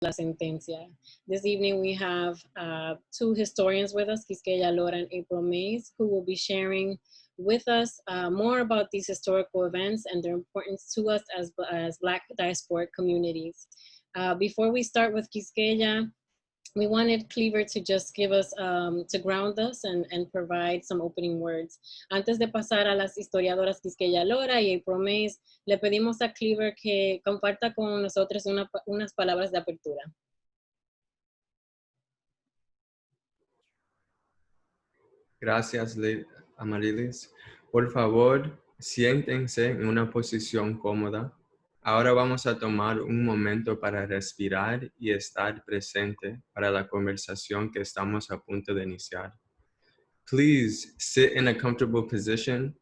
la sentencia. This evening we have two historians with us, Quisqueya Lora and April Mays, who will be sharing with us more about these historical events and their importance to us as Black diasporic communities. Before we start with Quisqueya, we wanted Cleaver to just give us, to ground us and provide some opening words. Antes de pasar a las historiadoras Quisqueya Lora y April Mays, le pedimos a Cleaver que comparta con nosotros unas palabras de apertura. Gracias, Amarilis. Por favor, siéntense en una posición cómoda. Ahora vamos a tomar un momento para respirar y estar presente para la conversación que estamos a punto de iniciar. Please sit in a comfortable position.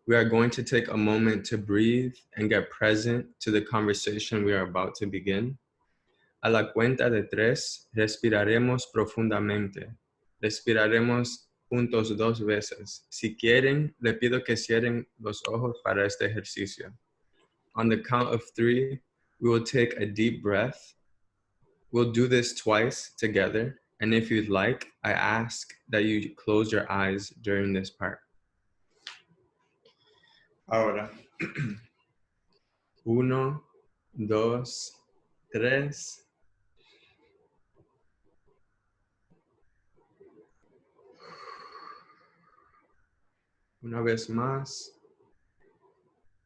We are going to take a moment to breathe and get present to the conversation we are about to begin. A la cuenta de 3, respiraremos profundamente. Respiraremos juntos 2 veces. Si quieren, le pido que cierren los ojos para este ejercicio. On the count of 3, we will take a deep breath. We'll do this twice together. And if you'd like, I ask that you close your eyes during this part. Ahora. 1, 2, 3. Una vez más.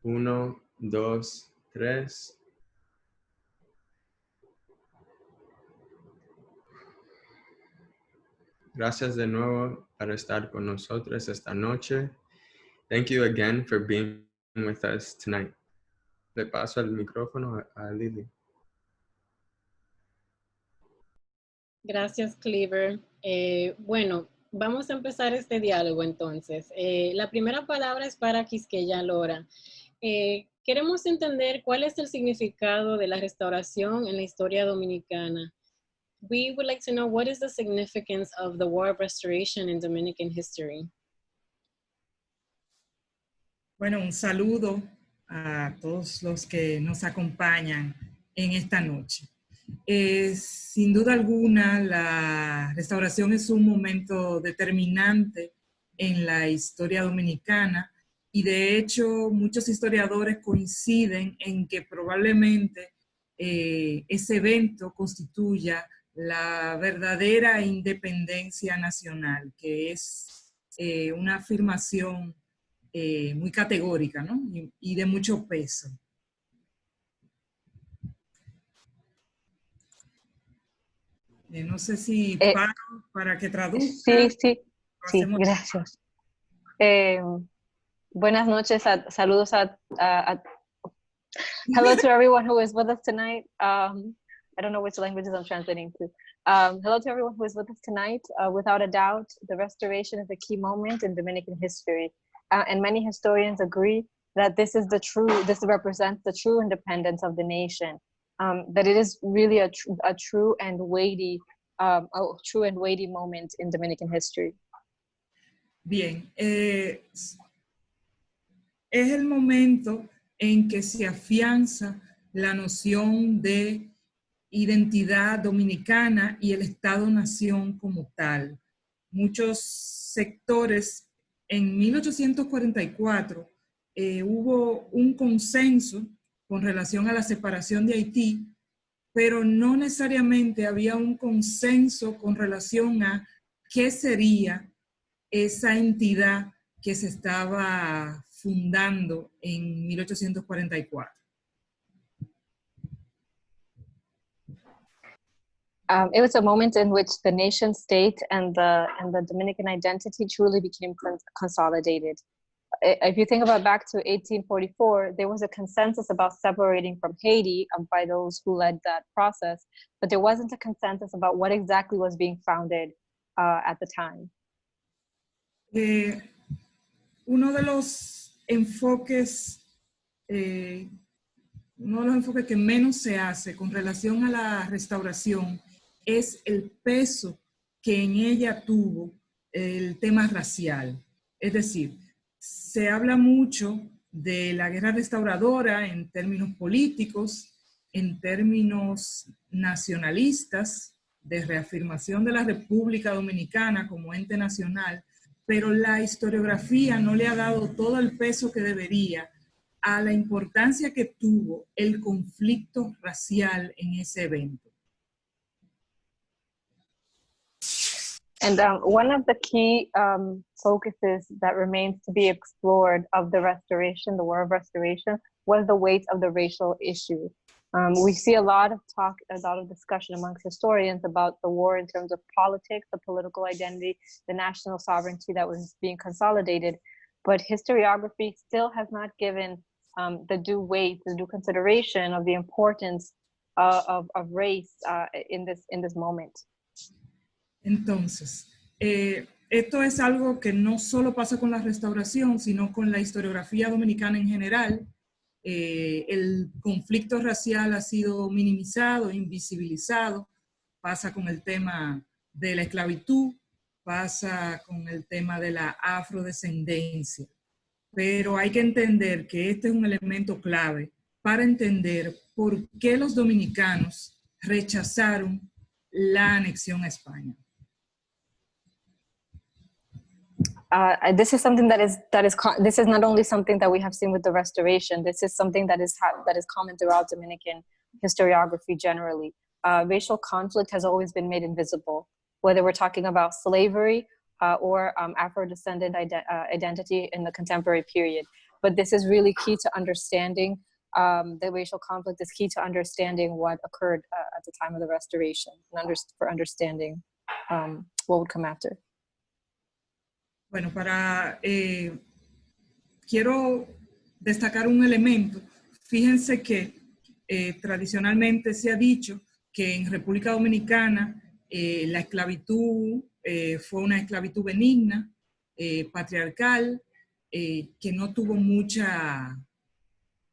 1, 2, 3. Gracias de nuevo por estar con nosotros esta noche. Thank you again for being with us tonight. Le paso el micrófono a Lily. Gracias, Cleaver. Bueno, vamos a empezar este diálogo entonces. La primera palabra es para Quisqueya Lora. Queremos entender cuál es el significado de la restauración en la historia dominicana. We would like to know what is the significance of the War of Restoration in Dominican history. Bueno, un saludo a todos los que nos acompañan en esta noche. Sin duda alguna, la restauración es un momento determinante en la historia dominicana y de hecho muchos historiadores coinciden en que probablemente ese evento constituya la verdadera independencia nacional, que es una afirmación muy categórica, ¿no? Y de mucho peso. No sé si paro para que traduzca. Sí, gracias. Buenas noches, saludos hello to everyone who is with us tonight. I don't know which languages I'm translating to. Hello to everyone who is with us tonight. Without a doubt, the restoration is a key moment in Dominican history. And many historians agree that this represents the true independence of the nation. That it is really a true and weighty moment in Dominican history. Bien, es el momento en que se afianza la noción de identidad dominicana y el Estado-nación como tal. Muchos sectores, en 1844, hubo un consenso con relación a la separación de Haití, pero no necesariamente había un consenso con relación a qué sería esa entidad que se estaba fundando en 1844. It was a moment in which the nation state and the Dominican identity truly became consolidated. If you think about back to 1844, there was a consensus about separating from Haiti by those who led that process, but there wasn't a consensus about what exactly was being founded at the time. Uno de los enfoques que menos se hace con relación a la restauración es el peso que en ella tuvo el tema racial. Es decir, se habla mucho de la guerra restauradora en términos políticos en términos nacionalistas, de reafirmación de la República Dominicana como ente nacional, pero la historiografía no le ha dado todo el peso que debería a la importancia que tuvo el conflicto racial en ese evento. And one of the key focuses that remains to be explored of the restoration, the War of Restoration, was the weight of the racial issue. We see a lot of talk, a lot of discussion amongst historians about the war in terms of politics, the political identity, the national sovereignty that was being consolidated. But historiography still has not given the due weight, the due consideration of the importance of race in this moment. Entonces, esto es algo que no solo pasa con la restauración, sino con la historiografía dominicana en general. El conflicto racial ha sido minimizado, invisibilizado. Pasa con el tema de la esclavitud, pasa con el tema de la afrodescendencia. Pero hay que entender que este es un elemento clave para entender por qué los dominicanos rechazaron la anexión a España. This is something this is not only something that we have seen with the restoration. This is something that is common throughout Dominican historiography generally. Racial conflict has always been made invisible, whether we're talking about slavery or Afro-descendant identity in the contemporary period. But this is really key to understanding the racial conflict is key to understanding what occurred at the time of the restoration and for understanding what would come after. Bueno, quiero destacar un elemento. Fíjense que tradicionalmente se ha dicho que en República Dominicana la esclavitud fue una esclavitud benigna, patriarcal, que no tuvo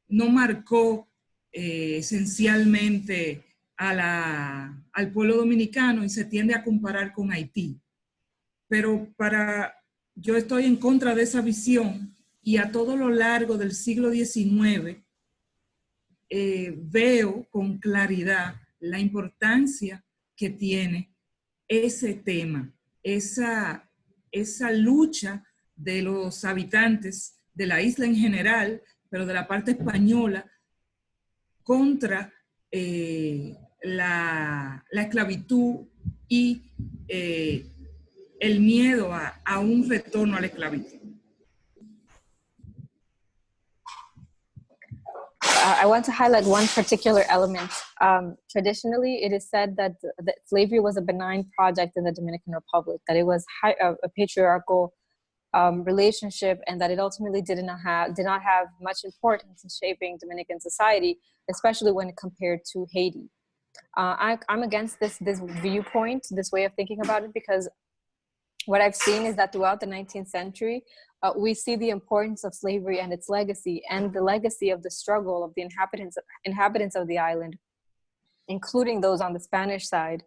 no marcó esencialmente al pueblo dominicano y se tiende a comparar con Haití. Pero yo estoy en contra de esa visión y a todo lo largo del siglo XIX veo con claridad la importancia que tiene ese tema, esa lucha de los habitantes de la isla en general, pero de la parte española, contra la esclavitud y el miedo a un retorno a la esclavitud. I want to highlight one particular element. Traditionally, it is said that slavery was a benign project in the Dominican Republic, that it was a patriarchal relationship, and that it ultimately did not have much importance in shaping Dominican society, especially when compared to Haiti. I'm against this viewpoint, this way of thinking about it, because what I've seen is that throughout the 19th century, we see the importance of slavery and its legacy, and the legacy of the struggle of the inhabitants of the island, including those on the Spanish side,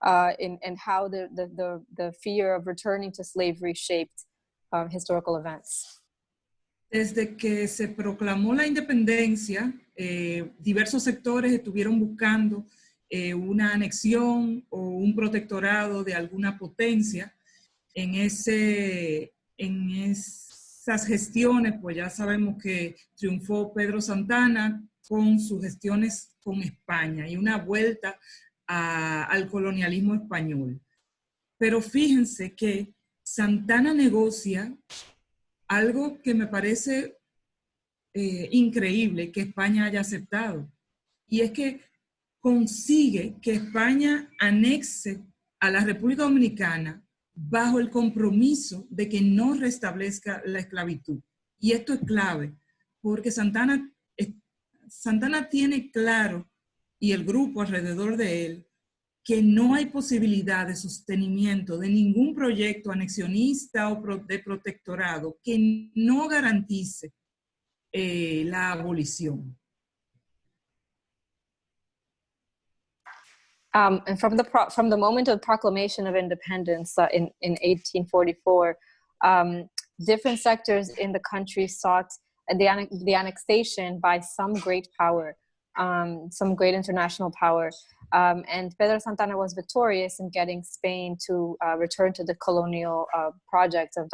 and how the fear of returning to slavery shaped historical events. Desde que se proclamó la independencia, diversos sectores estuvieron buscando una anexión o un protectorado de alguna potencia. En esas gestiones, pues ya sabemos que triunfó Pedro Santana con sus gestiones con España y una vuelta al colonialismo español. Pero fíjense que Santana negocia algo que me parece increíble que España haya aceptado, y es que consigue que España anexe a la República Dominicana bajo el compromiso de que no restablezca la esclavitud. Y esto es clave, porque Santana tiene claro, y el grupo alrededor de él, que no hay posibilidad de sostenimiento de ningún proyecto anexionista o de protectorado que no garantice la abolición. And from the moment of the proclamation of independence in 1844, different sectors in the country sought the annexation by some great power. some great international power. And Pedro Santana was victorious in getting Spain to return to the colonial project of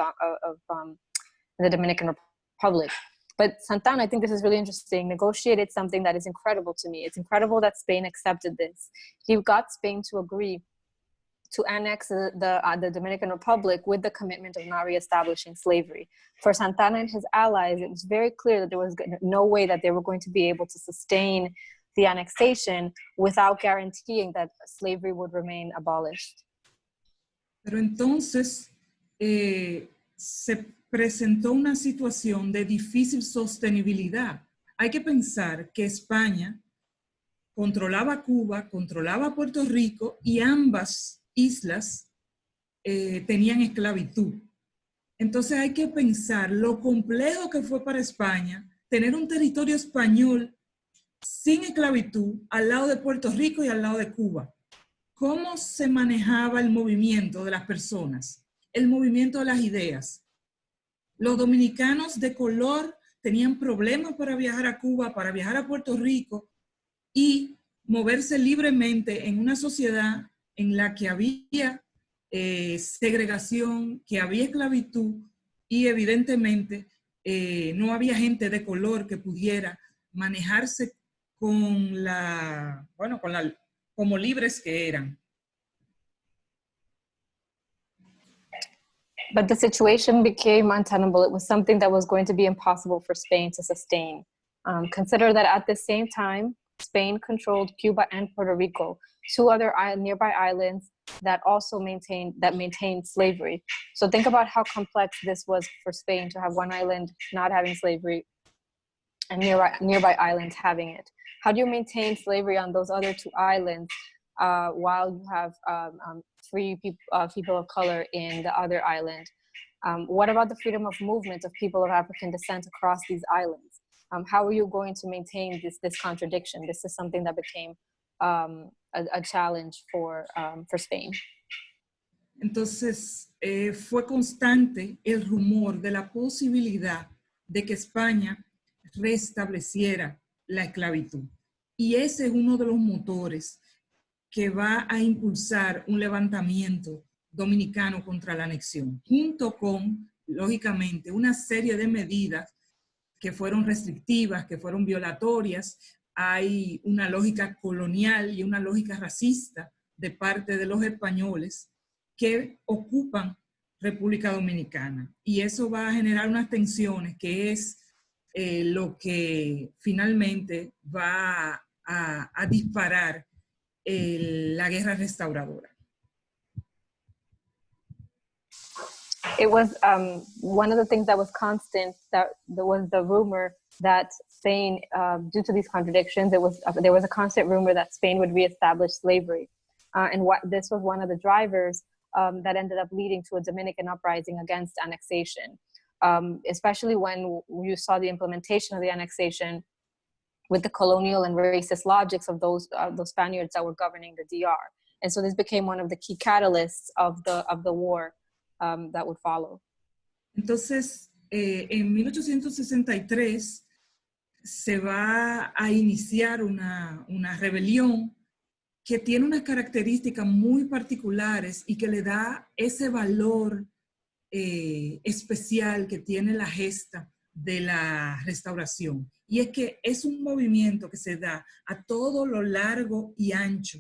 the Dominican Republic. But Santana, I think this is really interesting, negotiated something that is incredible to me. It's incredible that Spain accepted this. He got Spain to agree to annex the Dominican Republic with the commitment of not reestablishing slavery. For Santana and his allies, it was very clear that there was no way that they were going to be able to sustain the annexation without guaranteeing that slavery would remain abolished. Pero entonces se presentó una situación de difícil sostenibilidad. Hay que pensar que España controlaba Cuba, controlaba Puerto Rico y ambas islas tenían esclavitud. Entonces hay que pensar lo complejo que fue para España tener un territorio español sin esclavitud al lado de Puerto Rico y al lado de Cuba. ¿Cómo se manejaba el movimiento de las personas? El movimiento de las ideas. Los dominicanos de color tenían problemas para viajar a Cuba, para viajar a Puerto Rico y moverse libremente en una sociedad en la que había segregación, que había esclavitud y evidentemente no había gente de color que pudiera manejarse como libres que eran. But the situation became untenable. It was something that was going to be impossible for Spain to sustain. Consider that at the same time, Spain controlled Cuba and Puerto Rico, two other nearby islands that also maintained slavery. So think about how complex this was for Spain to have one island not having slavery and nearby islands having it. How do you maintain slavery on those other two islands while you have free people of color in the other island? What about the freedom of movement of people of African descent across these islands? How are you going to maintain this contradiction? This is something that became a challenge for Spain. Entonces, fue constante el rumor de la posibilidad de que España restableciera la esclavitud. Y ese es uno de los motores que va a impulsar un levantamiento dominicano contra la anexión, junto con, lógicamente, una serie de medidas que fueron restrictivas, que fueron violatorias. Hay una lógica colonial y una lógica racista de parte de los españoles que ocupan República Dominicana. Y eso va a generar unas tensiones que es lo que finalmente va a disparar la guerra restauradora. It was one of the things that was constant, that there was the rumor that Spain, due to these contradictions, there was a constant rumor that Spain would reestablish slavery. And this was one of the drivers that ended up leading to a Dominican uprising against annexation, especially when you saw the implementation of the annexation with the colonial and racist logics of those Spaniards that were governing the DR. And so this became one of the key catalysts of the war that would follow. Entonces, en 1863 se va a iniciar una rebelión que tiene unas características muy particulares y que le da ese valor especial que tiene la gesta de la restauración. Y es que es un movimiento que se da a todo lo largo y ancho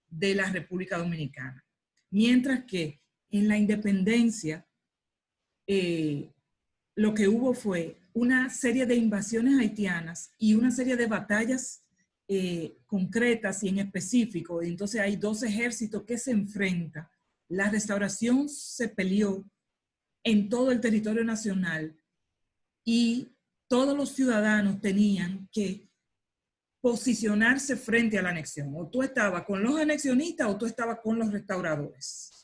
de la República Dominicana. Mientras que en la independencia lo que hubo fue una serie de invasiones haitianas y una serie de batallas concretas y en específico. Entonces hay dos ejércitos que se enfrentan. La restauración se peleó en todo el territorio nacional y todos los ciudadanos tenían que posicionarse frente a la anexión. O tú estabas con los anexionistas o tú estabas con los restauradores.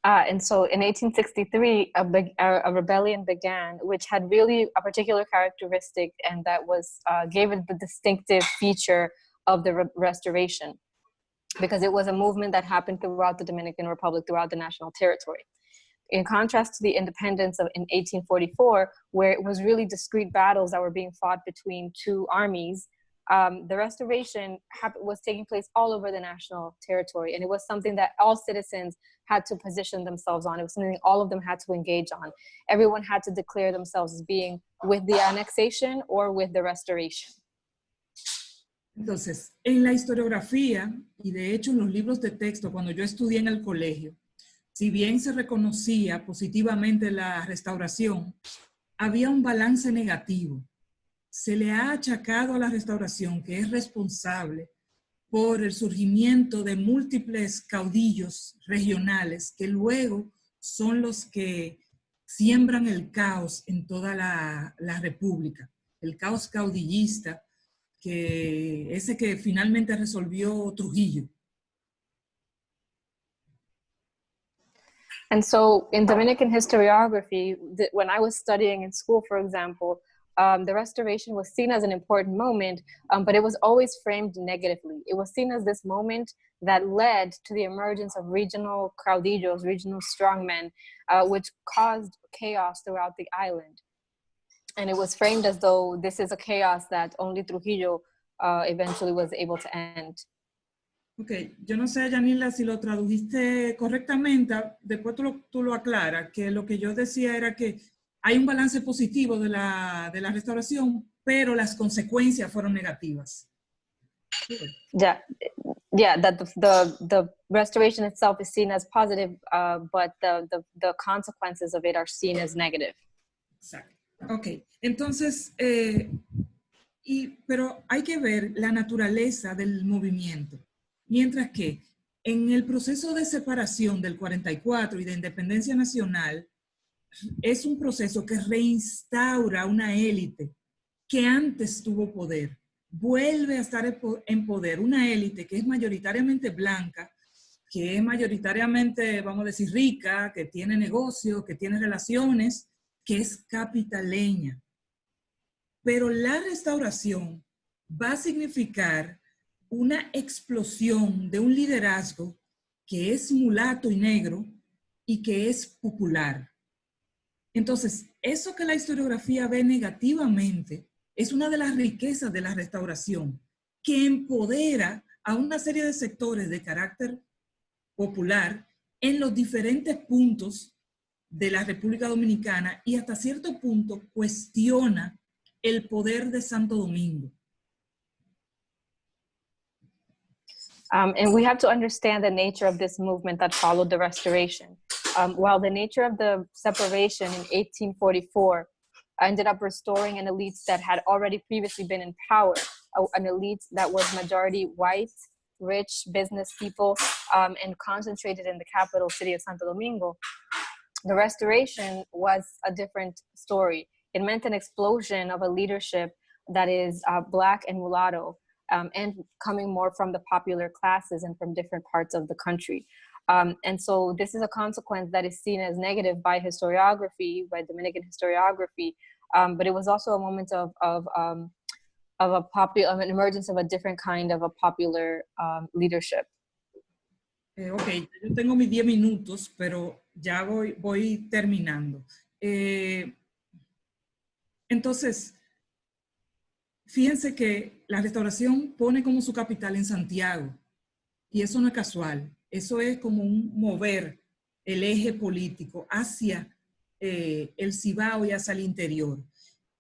And so in 1863, a rebellion began, which had really a particular characteristic, and that was gave it the distinctive feature of the restoration, because it was a movement that happened throughout the Dominican Republic, throughout the national territory. in contrast to the independence in 1844, where it was really discrete battles that were being fought between two armies. The restoration was taking place all over the national territory, and it was something that all citizens had to position themselves on. It was something all of them had to engage on. Everyone had to declare themselves as being with the annexation or with the restoration. Entonces, en la historiografía, y de hecho en los libros de texto, cuando yo estudié en el colegio, si bien se reconocía positivamente la restauración, había un balance negativo. Se le ha achacado a la restauración que es responsable por el surgimiento de múltiples caudillos regionales que luego son los que siembran el caos en toda la república. El caos caudillista, ese que finalmente resolvió Trujillo. And so in Dominican historiography, when I was studying in school, for example, the restoration was seen as an important moment, but it was always framed negatively. It was seen as this moment that led to the emergence of regional caudillos, regional strongmen, which caused chaos throughout the island. And it was framed as though this is a chaos that only Trujillo eventually was able to end. Ok, yo no sé, Yanila, si lo tradujiste correctamente, después tú lo aclaras, que lo que yo decía era que hay un balance positivo de la restauración, pero las consecuencias fueron negativas. Yeah, that the restoration itself is seen as positive, but the consequences of it are seen as negative. Exacto. Ok, entonces, pero hay que ver la naturaleza del movimiento. Mientras que en el proceso de separación del 44 y de independencia nacional, es un proceso que reinstaura una élite que antes tuvo poder. Vuelve a estar en poder una élite que es mayoritariamente blanca, que es mayoritariamente, vamos a decir, rica, que tiene negocios, que tiene relaciones, que es capitaleña. Pero la restauración va a significar una explosión de un liderazgo que es mulato y negro y que es popular. Entonces, eso que la historiografía ve negativamente es una de las riquezas de la restauración, que empodera a una serie de sectores de carácter popular en los diferentes puntos de la República Dominicana y hasta cierto punto cuestiona el poder de Santo Domingo. And we have to understand the nature of this movement that followed the restoration. While the nature of the separation in 1844 ended up restoring an elite that had already previously been in power, an elite that was majority white, rich business people, and concentrated in the capital city of Santo Domingo, the restoration was a different story. It meant an explosion of a leadership that is Black and mulatto, and coming more from the popular classes and from different parts of the country. And so this is a consequence that is seen as negative by historiography, by Dominican historiography, but it was also a moment of an emergence of a different kind of a popular leadership. Ok, yo tengo mis 10 minutos, pero ya voy terminando. Entonces, fíjense que la restauración pone como su capital en Santiago, y eso no es casual, eso es como un mover el eje político hacia el Cibao y hacia el interior.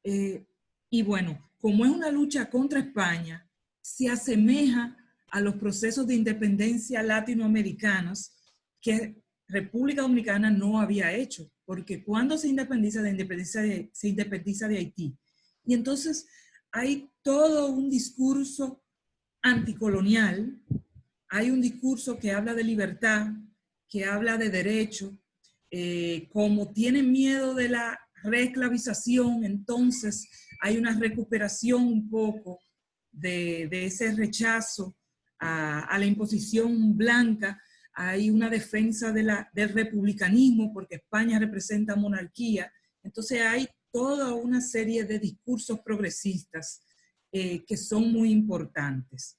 Y bueno, como es una lucha contra España, se asemeja a los procesos de independencia latinoamericanos que República Dominicana no había hecho, porque cuando se independiza de Haití. Y entonces hay todo un discurso anticolonial, hay un discurso que habla de libertad, que habla de derecho, como tienen miedo de la reesclavización, entonces hay una recuperación un poco de ese rechazo a la imposición blanca, hay una defensa del republicanismo porque España representa monarquía, entonces hay toda una serie de discursos progresistas que son muy importantes.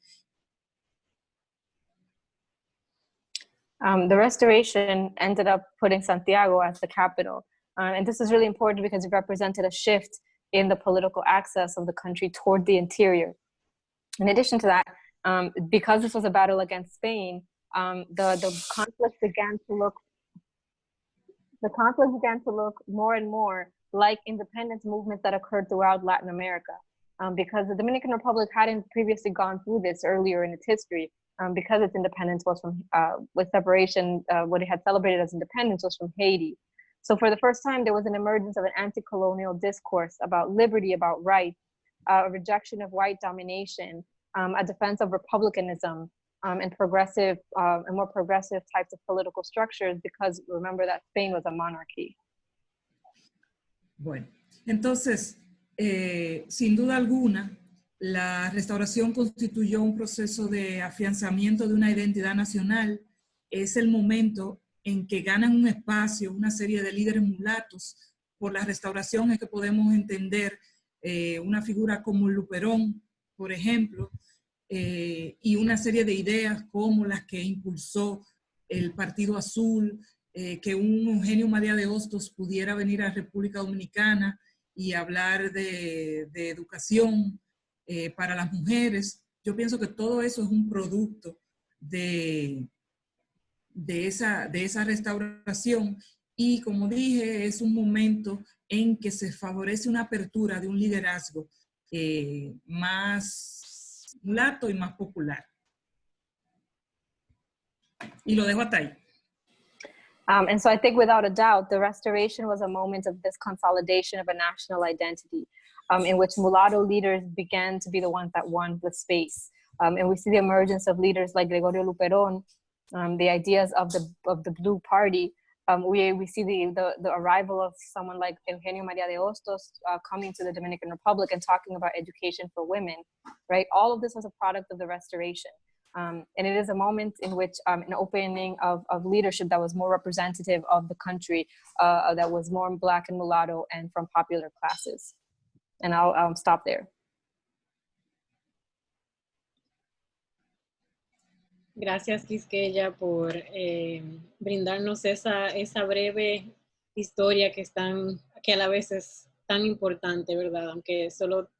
The restoration ended up putting Santiago as the capital. And this is really important because it represented a shift in the political access of the country toward the interior. In addition to that, because this was a battle against Spain, the conflict began to look more and more like independence movements that occurred throughout Latin America. Because the Dominican Republic hadn't previously gone through this earlier in its history, because its independence was from, with separation, what it had celebrated as independence was from Haiti. So for the first time, there was an emergence of an anti-colonial discourse about liberty, about rights, a rejection of white domination, a defense of republicanism, and progressive and more progressive types of political structures, because remember that Spain was a monarchy. Bueno, entonces, sin duda alguna, la restauración constituyó un proceso de afianzamiento de una identidad nacional. Es el momento en que ganan un espacio una serie de líderes mulatos. Por la restauración es que podemos entender una figura como Luperón, por ejemplo, y una serie de ideas como las que impulsó el Partido Azul, que un Eugenio María de Hostos pudiera venir a República Dominicana y hablar de educación para las mujeres. Yo pienso que todo eso es un producto de esa restauración, y como dije, es un momento en que se favorece una apertura de un liderazgo más mulato y más popular. Y lo dejo hasta ahí. And so I think without a doubt, the restoration was a moment of this consolidation of a national identity, in which mulatto leaders began to be the ones that won the space. And we see the emergence of leaders like Gregorio Luperón, the ideas of the Blue Party. We see the arrival of someone like Eugenio María de Hostos coming to the Dominican Republic and talking about education for women, right? All of this was a product of the restoration. And it is a moment in which an opening of leadership that was more representative of the country, that was more Black and mulatto and from popular classes. And I'll stop there. Gracias, Quisqueya, por brindarnos esa breve historia que a la vez es tan importante, ¿verdad? Aunque solo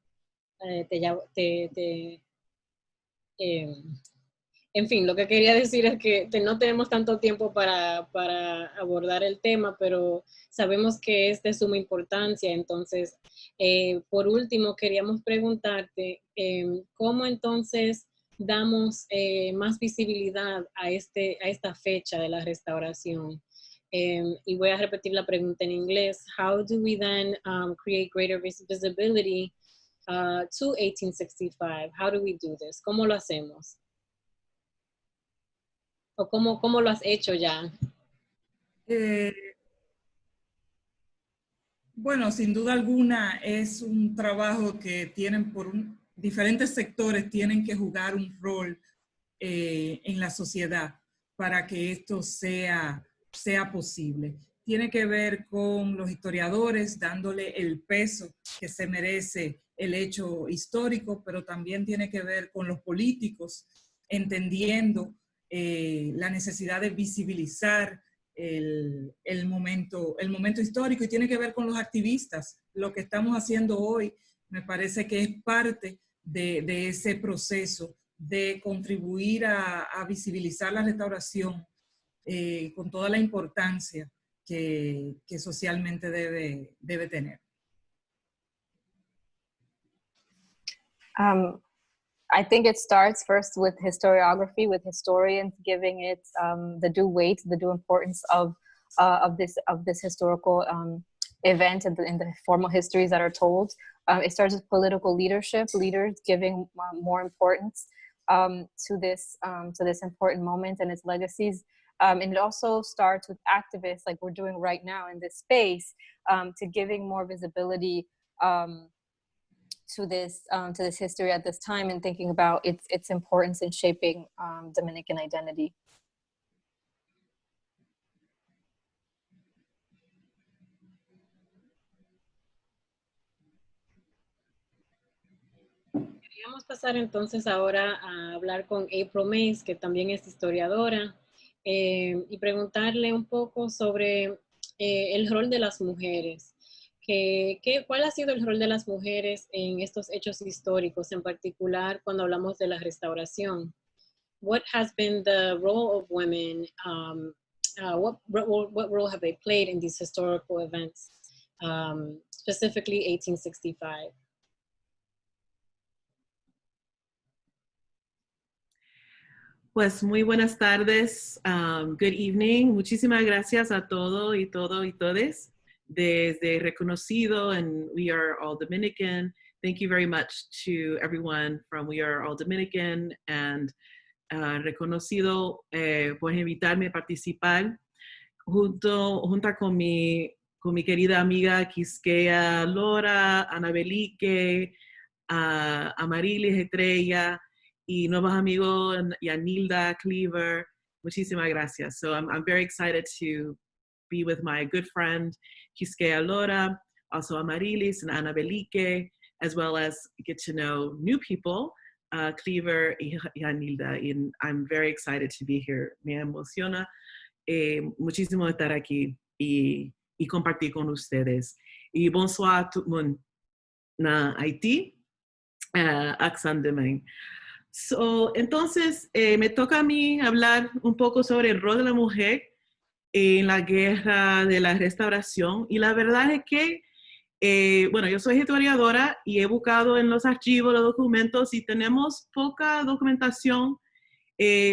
en fin, lo que quería decir es que no tenemos tanto tiempo para abordar el tema, pero sabemos que es de suma importancia. Entonces, por último, queríamos preguntarte cómo entonces damos más visibilidad a esta fecha de la restauración. Y voy a repetir la pregunta en inglés. How do we then create greater visibility to 1865? How do we do this? ¿Cómo lo hacemos? ¿O cómo lo has hecho ya? Bueno, sin duda alguna es un trabajo que tienen diferentes sectores tienen que jugar un rol en la sociedad para que esto sea posible. Tiene que ver con los historiadores dándole el peso que se merece el hecho histórico, pero también tiene que ver con los políticos entendiendo la necesidad de visibilizar el momento histórico, y tiene que ver con los activistas. Lo que estamos haciendo hoy me parece que es parte de ese proceso de contribuir a visibilizar la restauración con toda la importancia que socialmente debe tener. I think it starts first with historiography, with historians giving it the due weight, the due importance of this historical event in the formal histories that are told. It starts with political leadership, leaders giving more importance to this important moment and its legacies. And it also starts with activists, like we're doing right now in this space, to giving more visibility to this history at this time, and thinking about its importance in shaping Dominican identity. Queríamos pasar entonces ahora a hablar con April Mays, que también es historiadora, y preguntarle un poco sobre el rol de las mujeres. ¿Cuál ha sido el rol de las mujeres en estos hechos históricos, en particular cuando hablamos de la restauración? What has been the role of women? What role have they played in these historical events, specifically 1865? Pues muy buenas tardes, good evening. Muchísimas gracias a todo y todes. Desde reconocido, and we are all Dominican. Thank you very much to everyone from We Are All Dominican and reconocido por invitarme a participar junto con mi querida amiga Quisqueya Lora, Ana Belique, Amarilis Estrella, y nuevos amigos Yanilda Cleaver. Muchísimas gracias. So I'm very excited to be with my good friend Quisqueya Lora, also Amarilis and Ana Belique, as well as get to know new people, Cleaver y Yanilda. And I'm very excited to be here. Me emociona muchísimo estar aquí y compartir con ustedes. Y bonsoir tout le monde na Haití, accent demain. So, entonces, me toca a mí hablar un poco sobre el rol de la mujer en la guerra de la restauración. Y la verdad es que, bueno, yo soy historiadora y he buscado en los archivos los documentos y tenemos poca documentación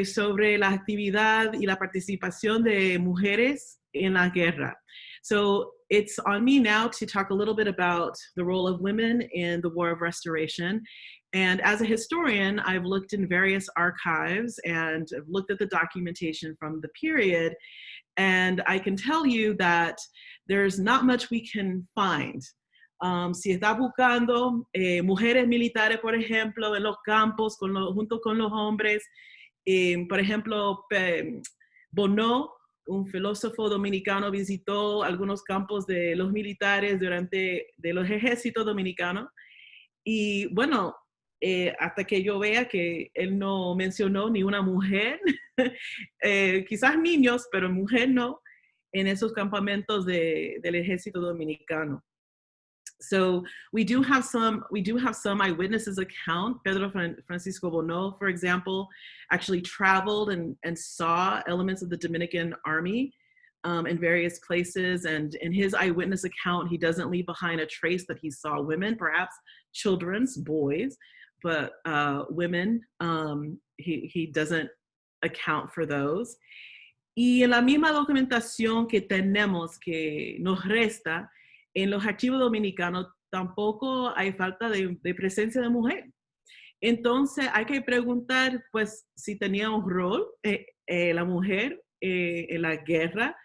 sobre la actividad y la participación de mujeres en la guerra. So it's on me now to talk a little bit about the role of women in the War of Restoration. And as a historian, I've looked in various archives and I've looked at the documentation from the period. And I can tell you that there's not much we can find. Si está buscando mujeres militares, por ejemplo, en los campos junto con los hombres, por ejemplo, Bonneau, un filósofo dominicano, visitó algunos campos de los militares de los ejércitos dominicanos. Y bueno, hasta que yo vea que él no mencionó ni una mujer, quizás niños, pero mujer no, en esos campamentos del ejército dominicano. So we do have some eyewitnesses account. Pedro Francisco Bonneau, for example, actually traveled and saw elements of the Dominican army in various places. And in his eyewitness account, he doesn't leave behind a trace that he saw women, perhaps children's, boys, but women, he doesn't account for those. Y en la misma documentación que tenemos, que nos resta, en los archivos dominicanos tampoco hay falta de presencia de mujer. Entonces hay que preguntar, pues, si tenía un rol la mujer en la guerra,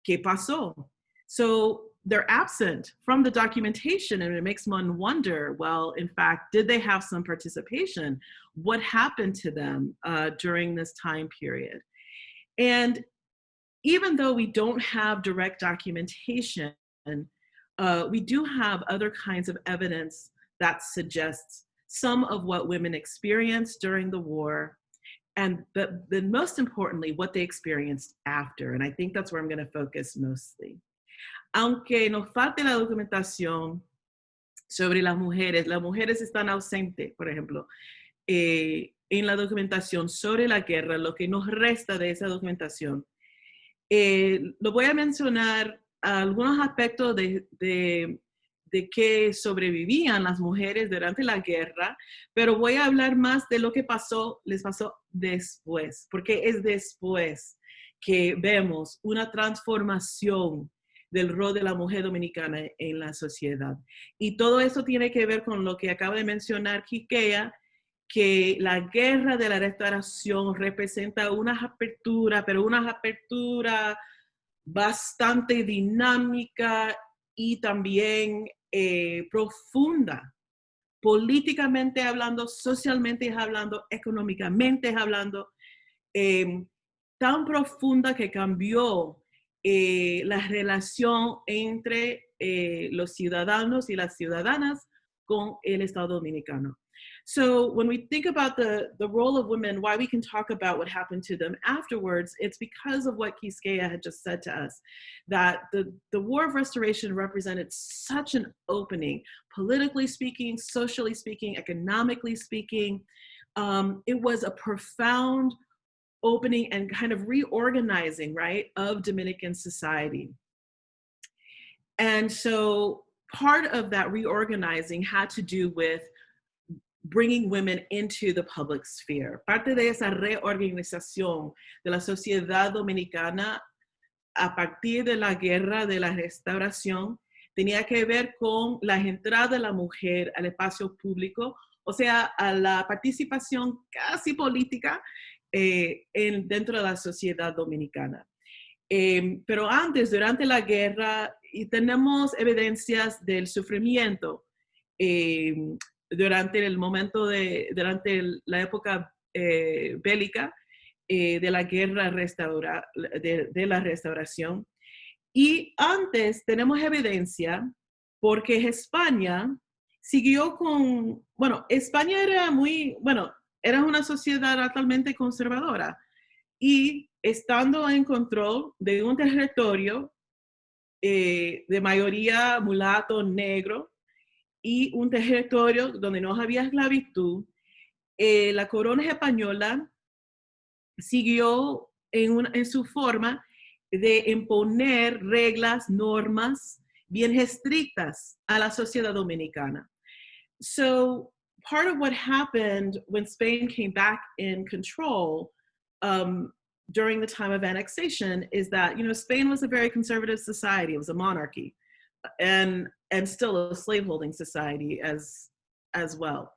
¿qué pasó? So they're absent from the documentation, and it makes one wonder, well, in fact, did they have some participation? What happened to them during this time period? And even though we don't have direct documentation, we do have other kinds of evidence that suggests some of what women experienced during the war, and then most importantly, what they experienced after. And I think that's where I'm going to focus mostly. Aunque nos falte la documentación sobre las mujeres están ausentes, por ejemplo, en la documentación sobre la guerra, lo que nos resta de esa documentación. Lo voy a mencionar algunos aspectos de que sobrevivían las mujeres durante la guerra, pero voy a hablar más de lo que les pasó después, porque es después que vemos una transformación del rol de la mujer dominicana en la sociedad. Y todo eso tiene que ver con lo que acaba de mencionar Quisqueya, que la guerra de la restauración representa una apertura, pero una apertura bastante dinámica y también profunda, políticamente hablando, socialmente hablando, económicamente hablando, tan profunda que cambió la relación entre los ciudadanos y las ciudadanas con el Estado Dominicano. So when we think about the role of women, why we can talk about what happened to them afterwards, it's because of what Quisqueya had just said to us, that the War of Restoration represented such an opening, politically speaking, socially speaking, economically speaking. It was a profound opening and kind of reorganizing, right, of Dominican society. And so part of that reorganizing had to do with bringing women into the public sphere. Parte de esa reorganización de la sociedad dominicana a partir de la guerra de la restauración tenía que ver con la entrada de la mujer al espacio público, o sea, a la participación casi política dentro de la sociedad dominicana. Pero antes, durante la guerra, y tenemos evidencias del sufrimiento durante el momento durante la época bélica de la guerra de la restauración. Y antes tenemos evidencia porque España siguió con, bueno, España era era una sociedad totalmente conservadora y estando en control de un territorio de mayoría mulato negro, y un territorio donde no había esclavitud, la corona española siguió en su forma de imponer reglas, normas bien estrictas a la sociedad dominicana. So part of what happened when Spain came back in control during the time of annexation is that, you know, Spain was a very conservative society. It was a monarchy. And still a slaveholding society as well.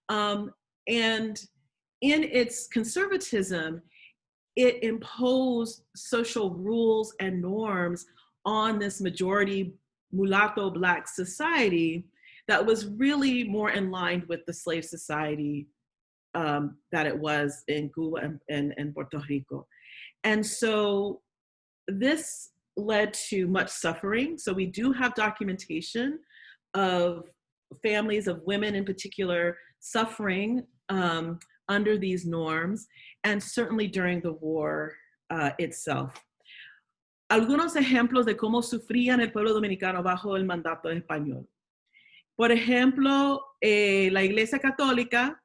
And in its conservatism, it imposed social rules and norms on this majority mulatto Black society that was really more in line with the slave society that it was in Cuba and Puerto Rico. And so this led to much suffering. So we do have documentation of families of women in particular suffering under these norms, and certainly during the war itself. Algunos ejemplos de cómo sufrían el pueblo dominicano bajo el mandato español. Por ejemplo, la Iglesia Católica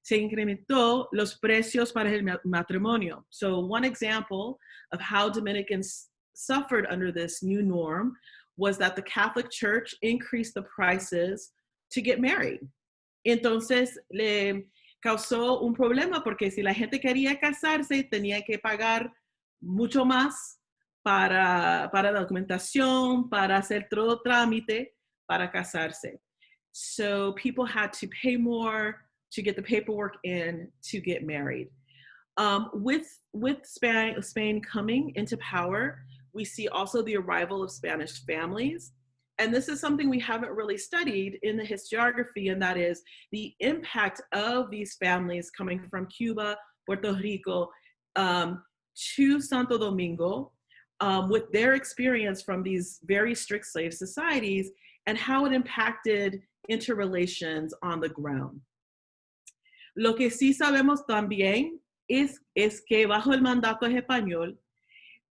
se incrementó los precios para el matrimonio. So one example of how Dominicans suffered under this new norm was that the Catholic Church increased the prices to get married. Entonces le causó un problema porque si la gente quería casarse tenía que pagar mucho más para la documentación, para hacer todo trámite para casarse. So people had to pay more to get the paperwork in to get married. With Spain coming into power, we see also the arrival of Spanish families. And this is something we haven't really studied in the historiography, and that is the impact of these families coming from Cuba, Puerto Rico, to Santo Domingo, with their experience from these very strict slave societies and how it impacted interrelations on the ground. Lo que sí sabemos también es que bajo el mandato español,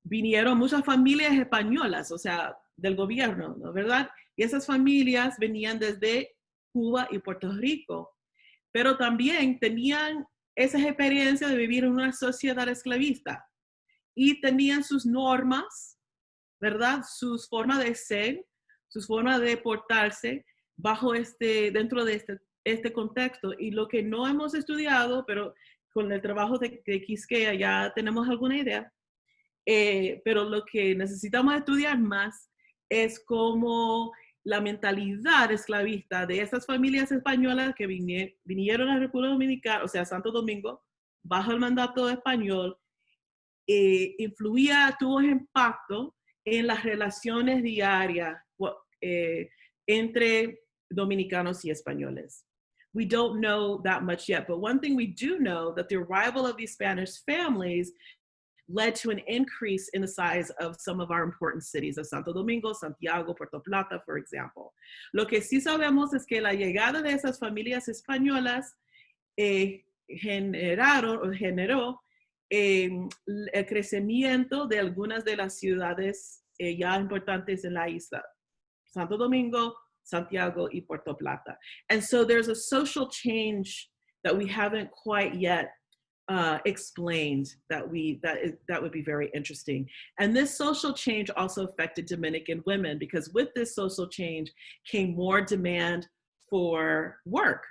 vinieron muchas familias españolas, o sea, del gobierno, ¿no? ¿Verdad? Y esas familias venían desde Cuba y Puerto Rico, pero también tenían esa experiencia de vivir en una sociedad esclavista y tenían sus normas, ¿verdad? Sus formas de ser, sus formas de portarse bajo dentro de este contexto. Y lo que no hemos estudiado, pero con el trabajo de Quisqueya ya tenemos alguna idea, pero lo que necesitamos estudiar más es cómo la mentalidad esclavista de esas familias españolas que vinieron a la República Dominicana, o sea, Santo Domingo, bajo el mandato español, tuvo impacto en las relaciones diarias entre dominicanos y españoles. We don't know that much yet, but one thing we do know that the arrival of these Spanish families led to an increase in the size of some of our important cities of Santo Domingo, Santiago, Puerto Plata, for example. Lo que sí sabemos es que la llegada de esas familias españolas generó el crecimiento de algunas de las ciudades ya importantes en la isla, Santo Domingo, Santiago, y Puerto Plata. And so there's a social change that we haven't quite yet explained that would be very interesting. And this social change also affected Dominican women, because with this social change came more demand for work.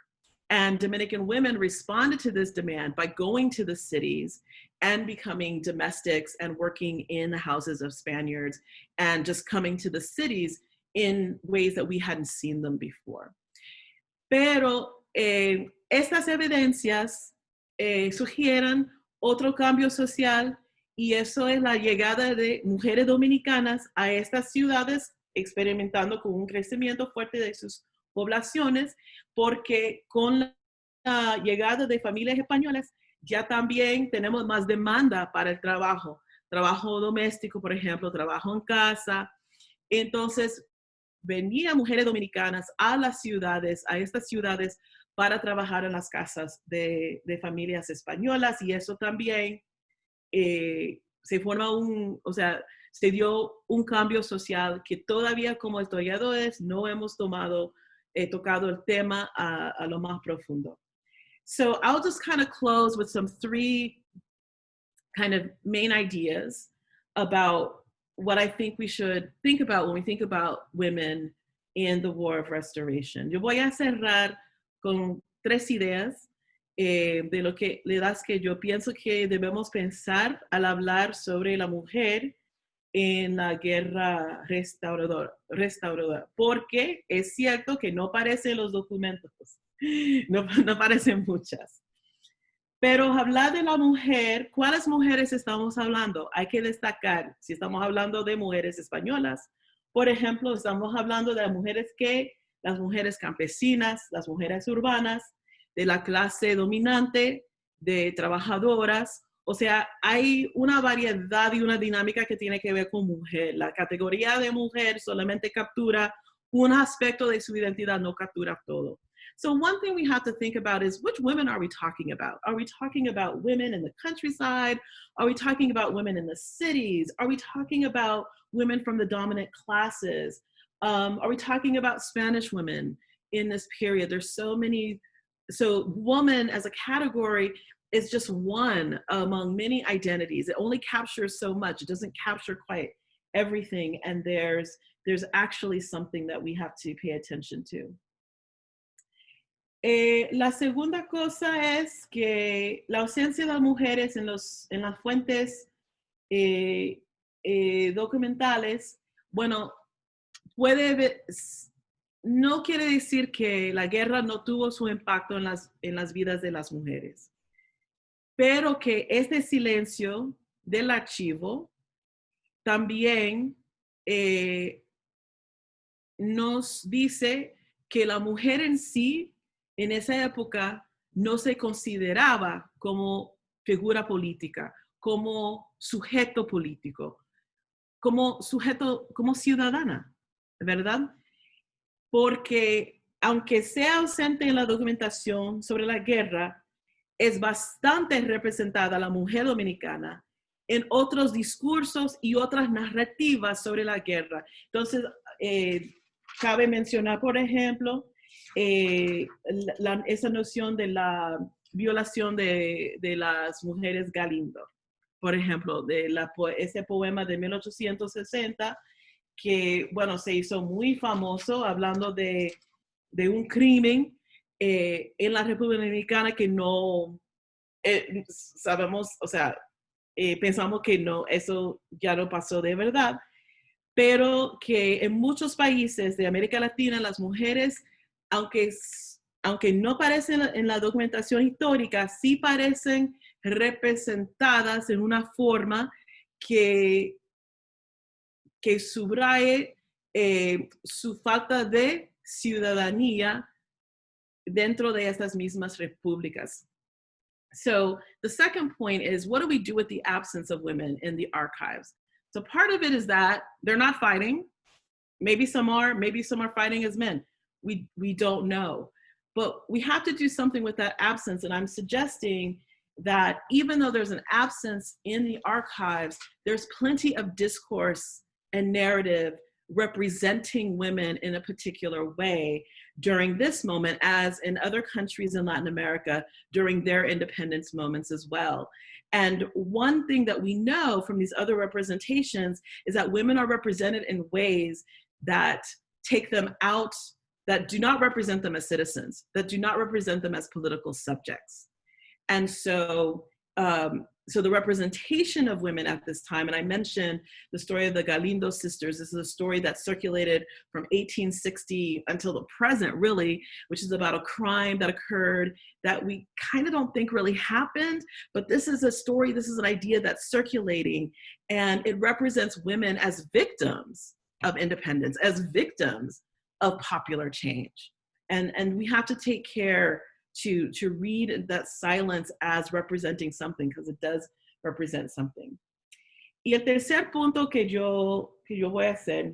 And Dominican women responded to this demand by going to the cities and becoming domestics and working in the houses of Spaniards and just coming to the cities in ways that we hadn't seen them before. Pero estas evidencias sugieren otro cambio social, y eso es la llegada de mujeres dominicanas a estas ciudades, experimentando con un crecimiento fuerte de sus poblaciones, porque con la llegada de familias españolas ya también tenemos más demanda para el trabajo doméstico, por ejemplo, trabajo en casa. Entonces venían mujeres dominicanas a las ciudades, a estas ciudades, para trabajar en las casas de familias españolas, y eso también se dio un cambio social que todavía como historiadores no hemos tocado el tema a lo más profundo. So I'll just kind of close with some 3 kind of main ideas about what I think we should think about when we think about women in the War of Restoration. Yo voy a cerrar con 3 ideas de las que yo pienso que debemos pensar al hablar sobre la mujer en la guerra restauradora, porque es cierto que no aparecen los documentos, no aparecen muchas. Pero hablar de la mujer, ¿cuáles mujeres estamos hablando? Hay que destacar, si estamos hablando de mujeres españolas, por ejemplo, estamos hablando de las mujeres campesinas, las mujeres urbanas, de la clase dominante, de trabajadoras. O sea, hay una variedad y una dinámica que tiene que ver con mujer. La categoría de mujer solamente captura un aspecto de su identidad, no captura todo. So one thing we have to think about is, which women are we talking about? Are we talking about women in the countryside? Are we talking about women in the cities? Are we talking about women from the dominant classes? Are we talking about Spanish women in this period? There's so many. So woman as a category is just one among many identities. It only captures so much. It doesn't capture quite everything. And there's actually something that we have to pay attention to. La segunda cosa es que la ausencia de las mujeres en las fuentes documentales, bueno, no quiere decir que la guerra no tuvo su impacto en las vidas de las mujeres, pero que este silencio del archivo también nos dice que la mujer en sí, en esa época, no se consideraba como figura política, como sujeto político, como ciudadana, ¿verdad? Porque aunque sea ausente en la documentación sobre la guerra, es bastante representada la mujer dominicana en otros discursos y otras narrativas sobre la guerra. Entonces, cabe mencionar, por ejemplo, esa noción de la violación de las mujeres Galindo, por ejemplo, ese poema de 1860, que, bueno, se hizo muy famoso hablando de un crimen en la República Dominicana que no sabemos, o sea, pensamos que no, eso ya no pasó de verdad, pero que en muchos países de América Latina las mujeres, aunque no aparecen en la documentación histórica, sí parecen representadas en una forma que subraye su falta de ciudadanía dentro de estas mismas repúblicas. So the second point is, what do we do with the absence of women in the archives? So part of it is that they're not fighting. Maybe some are fighting as men. We don't know. But we have to do something with that absence. And I'm suggesting that even though there's an absence in the archives, there's plenty of discourse and narrative representing women in a particular way during this moment, as in other countries in Latin America during their independence moments as well. And one thing that we know from these other representations is that women are represented in ways that take them out, that do not represent them as citizens, that do not represent them as political subjects. And so, so the representation of women at this time, and I mentioned the story of the Galindo sisters. This is a story that circulated from 1860 until the present, really, which is about a crime that occurred that we kind of don't think really happened, but this is a story, this is an idea that's circulating, and it represents women as victims of independence, as victims of popular change. And we have to take care to read that silence as representing something, because it does represent something. Y el tercer punto que yo voy a hacer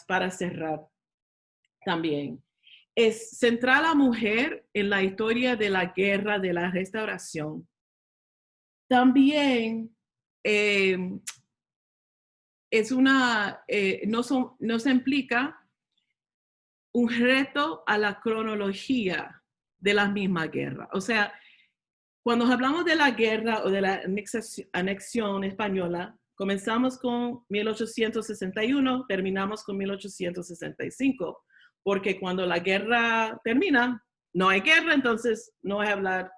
para cerrar también es centrar a la mujer en la historia de la guerra de la restauración. También es una, no se implica un reto a la cronología de la misma guerra. O sea, cuando hablamos de la guerra o de la anexión española, comenzamos con 1861, terminamos con 1865, porque cuando la guerra termina, no hay guerra, entonces no voy a hablar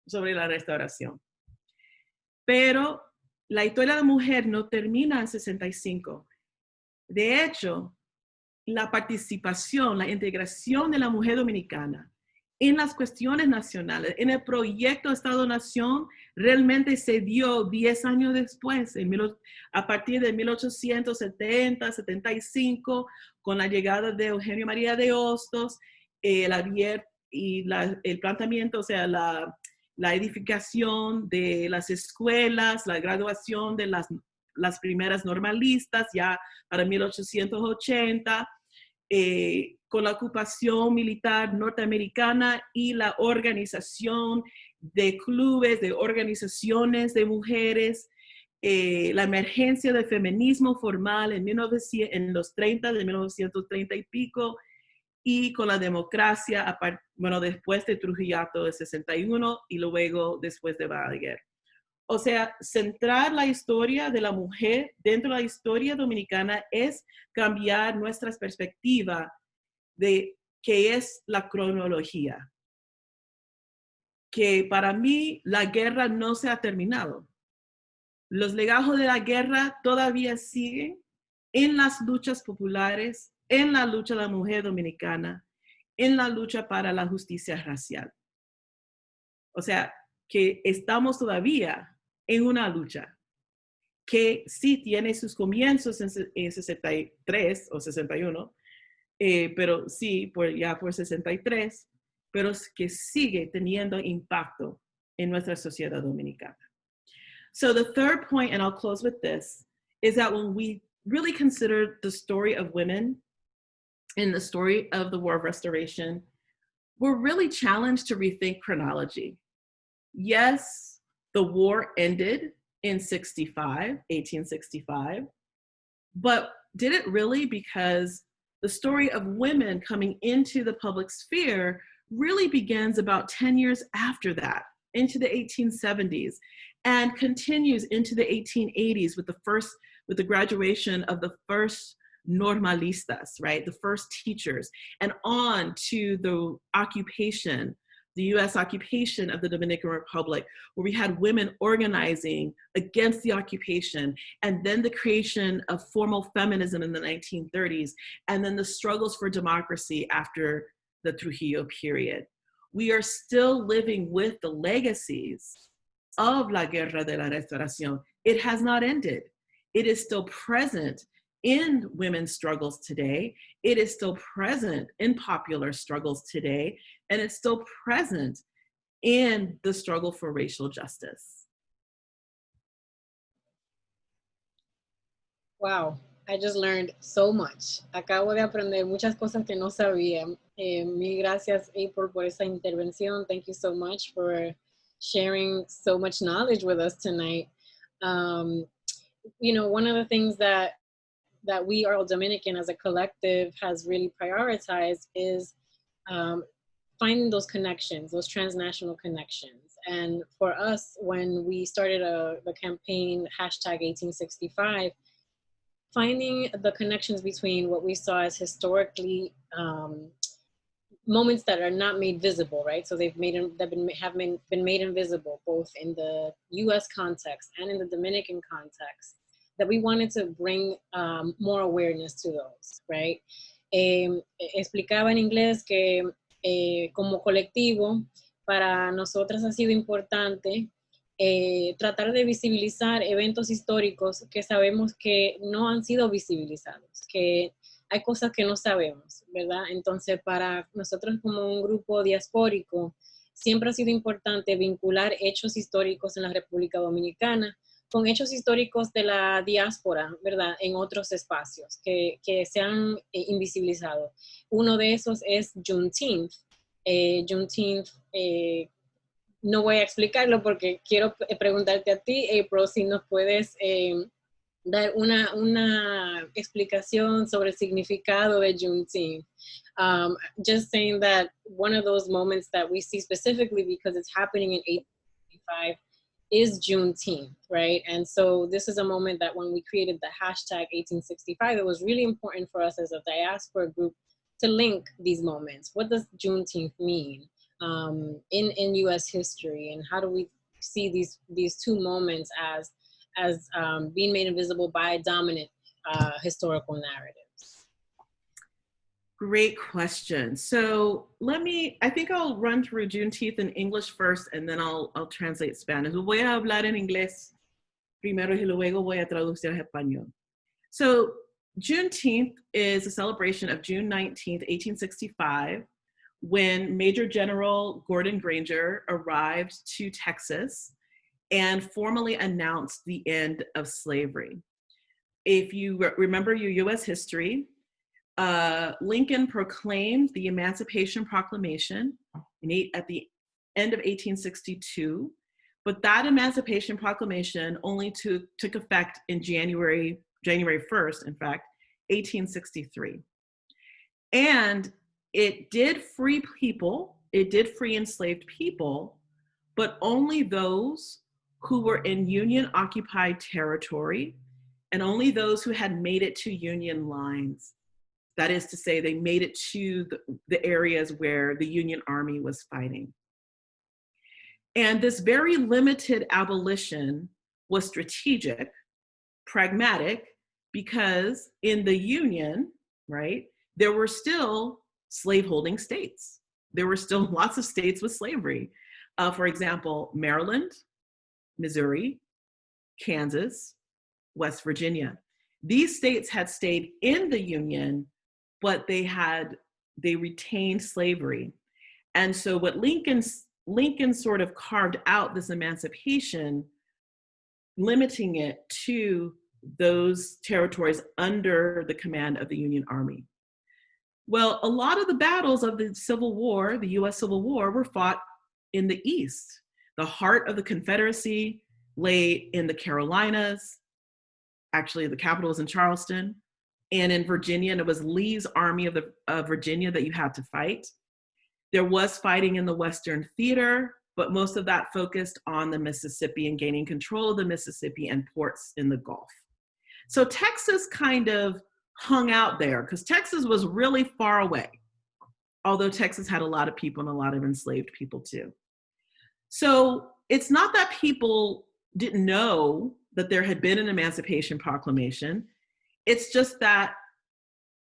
sobre la restauración. Pero la historia de la mujer no termina en 65. De hecho, la participación, la integración de la mujer dominicana en las cuestiones nacionales, en el proyecto Estado-Nación, realmente se dio 10 años después, a partir de 1870, 75, con la llegada de Eugenio María de Hostos, el planteamiento, o sea, la edificación de las escuelas, la graduación de las primeras normalistas, ya para 1880, con la ocupación militar norteamericana y la organización de clubes, de organizaciones de mujeres, la emergencia del feminismo formal en los 30, de 1930 y pico, y con la democracia, después de Trujillato de 61 y luego después de Balaguer. O sea, centrar la historia de la mujer dentro de la historia dominicana es cambiar nuestra perspectiva de qué es la cronología. Que para mí la guerra no se ha terminado. Los legajos de la guerra todavía siguen en las luchas populares, en la lucha de la mujer dominicana, en la lucha para la justicia racial. O sea, que estamos todavía en una lucha que sí tiene sus comienzos en 63 o 61, pero sí, ya por 63, pero que sigue teniendo impacto en nuestra sociedad dominicana. So the third point, and I'll close with this, is that when we really consider the story of women in the story of the War of Restoration, we're really challenged to rethink chronology. Yes, the war ended in 1865, but did it really? Because the story of women coming into the public sphere really begins about 10 years after that, into the 1870s, and continues into the 1880s with the graduation of the first normalistas, right? The first teachers, and on to the occupation, the US occupation of the Dominican Republic, where we had women organizing against the occupation, and then the creation of formal feminism in the 1930s, and then the struggles for democracy after the Trujillo period. We are still living with the legacies of La Guerra de la Restauración. It has not ended. It is still present in women's struggles today. It is still present in popular struggles today, and it's still present in the struggle for racial justice. Wow, I just learned so much. Acabo de aprender muchas cosas que no sabía. Mil gracias, April, por esa intervención. Thank you so much for sharing so much knowledge with us tonight. You know, one of the things that we are all Dominican as a collective has really prioritized is finding those connections, those transnational connections. And for us, when we started the campaign #1865, finding the connections between what we saw as historically moments that are not made visible, right? So they've been made invisible both in the U.S. context and in the Dominican context. That we wanted to bring more awareness to those, right? Explicaba en inglés que como colectivo para nosotras ha sido importante tratar de visibilizar eventos históricos que sabemos que no han sido visibilizados, que hay cosas que no sabemos, ¿verdad? Entonces, para nosotros como un grupo diaspórico, siempre ha sido importante vincular hechos históricos en la República Dominicana con hechos históricos de la diáspora, ¿verdad? En otros espacios que se han invisibilizado. Uno de esos es Juneteenth. Juneteenth, no voy a explicarlo porque quiero preguntarte a ti, April, si nos puedes dar una explicación sobre el significado de Juneteenth. Just saying that one of those moments that we see specifically because it's happening in 1865 is Juneteenth, right? And so this is a moment that when we created the #1865, it was really important for us as a diaspora group to link these moments. What does Juneteenth mean in U.S. history, and how do we see these two moments as being made invisible by dominant historical narratives? Great question. So I think I'll run through Juneteenth in English first, and then I'll translate Spanish. Voy a hablar en inglés primero y luego voy a traducir a español. So Juneteenth is a celebration of June 19th, 1865, when Major General Gordon Granger arrived to Texas and formally announced the end of slavery. If you remember your U.S. history, Lincoln proclaimed the Emancipation Proclamation at the end of 1862, but that Emancipation Proclamation only took effect in January 1st, in fact, 1863. And it did free people, it did free enslaved people, but only those who were in Union-occupied territory and only those who had made it to Union lines. That is to say, they made it to the areas where the Union Army was fighting. And this very limited abolition was strategic, pragmatic, because in the Union, right, there were still slaveholding states. There were still lots of states with slavery. For example, Maryland, Missouri, Kansas, West Virginia. These states had stayed in the Union, but they retained slavery. And so what Lincoln sort of carved out this emancipation, limiting it to those territories under the command of the Union Army. Well, a lot of the battles of the Civil War, the US Civil War, were fought in the East. The heart of the Confederacy lay in the Carolinas. Actually, the capital was in Charleston. And in Virginia, and it was Lee's Army of Virginia that you had to fight. There was fighting in the Western Theater, but most of that focused on the Mississippi and gaining control of the Mississippi and ports in the Gulf. So Texas kind of hung out there because Texas was really far away, although Texas had a lot of people and a lot of enslaved people too. So it's not that people didn't know that there had been an Emancipation Proclamation. It's just that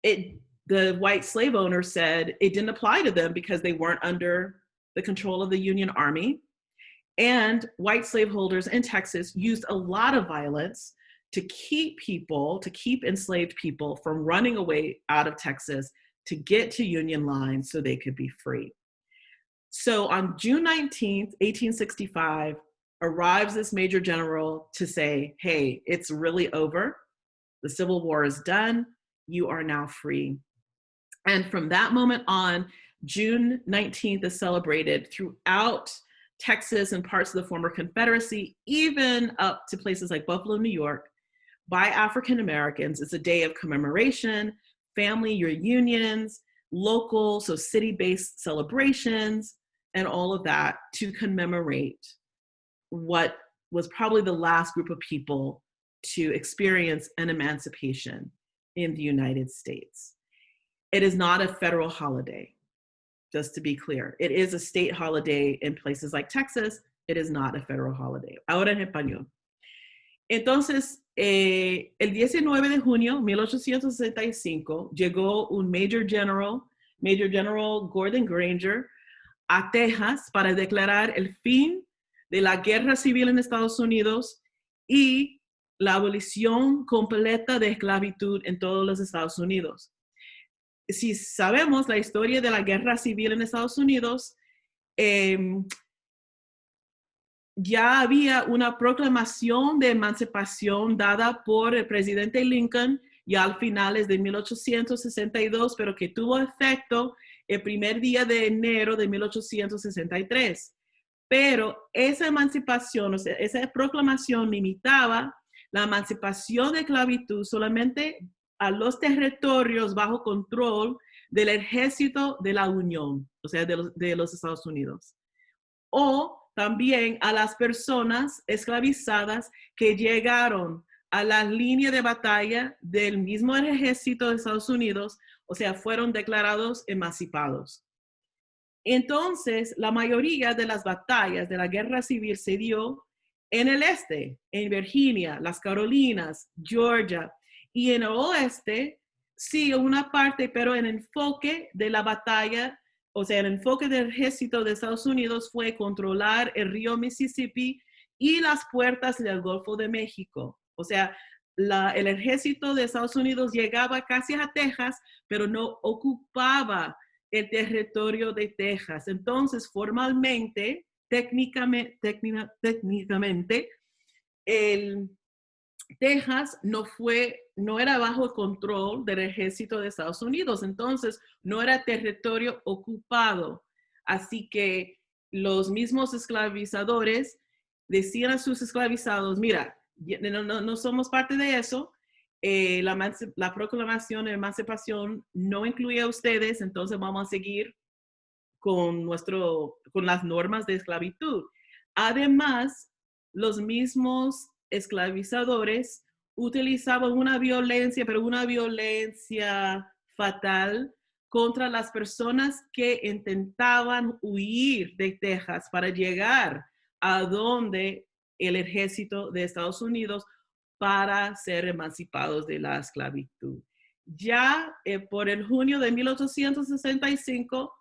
the white slave owners said it didn't apply to them because they weren't under the control of the Union Army. And white slaveholders in Texas used a lot of violence to keep enslaved people from running away out of Texas to get to Union lines so they could be free. So on June 19th, 1865, arrives this Major General to say, hey, it's really over. The Civil War is done. You are now free. And from that moment on, June 19th is celebrated throughout Texas and parts of the former Confederacy, even up to places like Buffalo, New York, by African Americans. It's a day of commemoration, family reunions, local, so city-based celebrations, and all of that to commemorate what was probably the last group of people to experience an emancipation in the United States. It is not a federal holiday, just to be clear. It is a state holiday in places like Texas. It is not a federal holiday. Ahora en español. Entonces, el 19 de junio de 1865 llegó un Major General Gordon Granger, a Texas para declarar el fin de la guerra civil en Estados Unidos y la abolición completa de esclavitud en todos los Estados Unidos. Si sabemos la historia de la guerra civil en Estados Unidos, ya había una proclamación de emancipación dada por el presidente Lincoln ya al finales de 1862, pero que tuvo efecto el primer día de enero de 1863. Pero esa emancipación, o sea, esa proclamación limitaba la emancipación de esclavitud solamente a los territorios bajo control del ejército de la Unión, o sea, de los Estados Unidos. O también a las personas esclavizadas que llegaron a la línea de batalla del mismo ejército de Estados Unidos, o sea, fueron declarados emancipados. Entonces, la mayoría de las batallas de la guerra civil se dio en el este, en Virginia, las Carolinas, Georgia, y en el oeste, sí, una parte, pero el enfoque de la batalla, o sea, el enfoque del ejército de Estados Unidos fue controlar el río Mississippi y las puertas del Golfo de México. O sea, el ejército de Estados Unidos llegaba casi a Texas, pero no ocupaba el territorio de Texas. Entonces, formalmente, técnicamente, Texas no era bajo el control del ejército de Estados Unidos, entonces no era territorio ocupado. Así que los mismos esclavizadores decían a sus esclavizados, mira, no somos parte de eso, la proclamación de emancipación no incluye a ustedes, entonces vamos a seguir con las normas de esclavitud. Además, los mismos esclavizadores utilizaban una violencia, pero una violencia fatal contra las personas que intentaban huir de Texas para llegar a donde el ejército de Estados Unidos para ser emancipados de la esclavitud. Ya por el junio de 1865,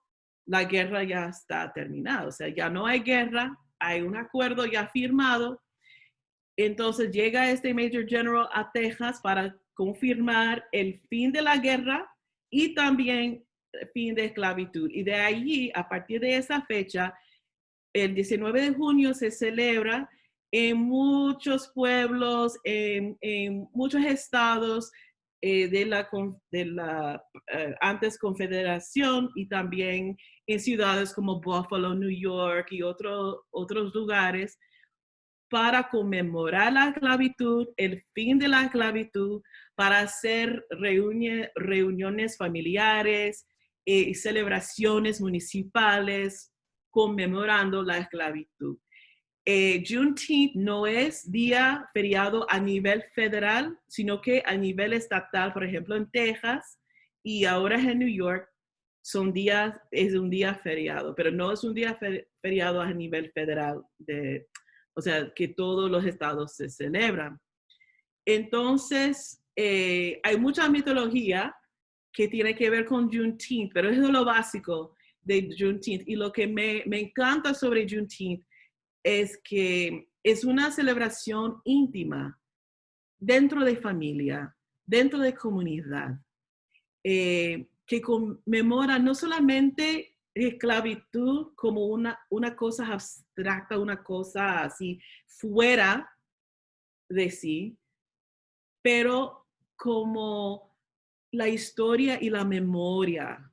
la guerra ya está terminada. O sea, ya no hay guerra, hay un acuerdo ya firmado. Entonces llega este Major General a Texas para confirmar el fin de la guerra y también el fin de esclavitud. Y de allí, a partir de esa fecha, el 19 de junio se celebra en muchos pueblos, en muchos estados de la antes Confederación y también en ciudades como Buffalo, New York y otros lugares para conmemorar la esclavitud, el fin de la esclavitud, para hacer reuniones familiares y celebraciones municipales conmemorando la esclavitud. Juneteenth no es día feriado a nivel federal, sino que a nivel estatal, por ejemplo, en Texas y ahora en New York, es un día feriado, pero no es un día feriado a nivel federal, o sea, que todos los estados se celebran. Entonces, hay mucha mitología que tiene que ver con Juneteenth, pero eso es lo básico de Juneteenth. Y lo que me encanta sobre Juneteenth es que es una celebración íntima dentro de familia, dentro de comunidad, que conmemora no solamente esclavitud como una cosa abstracta, una cosa así fuera de sí, pero como la historia y la memoria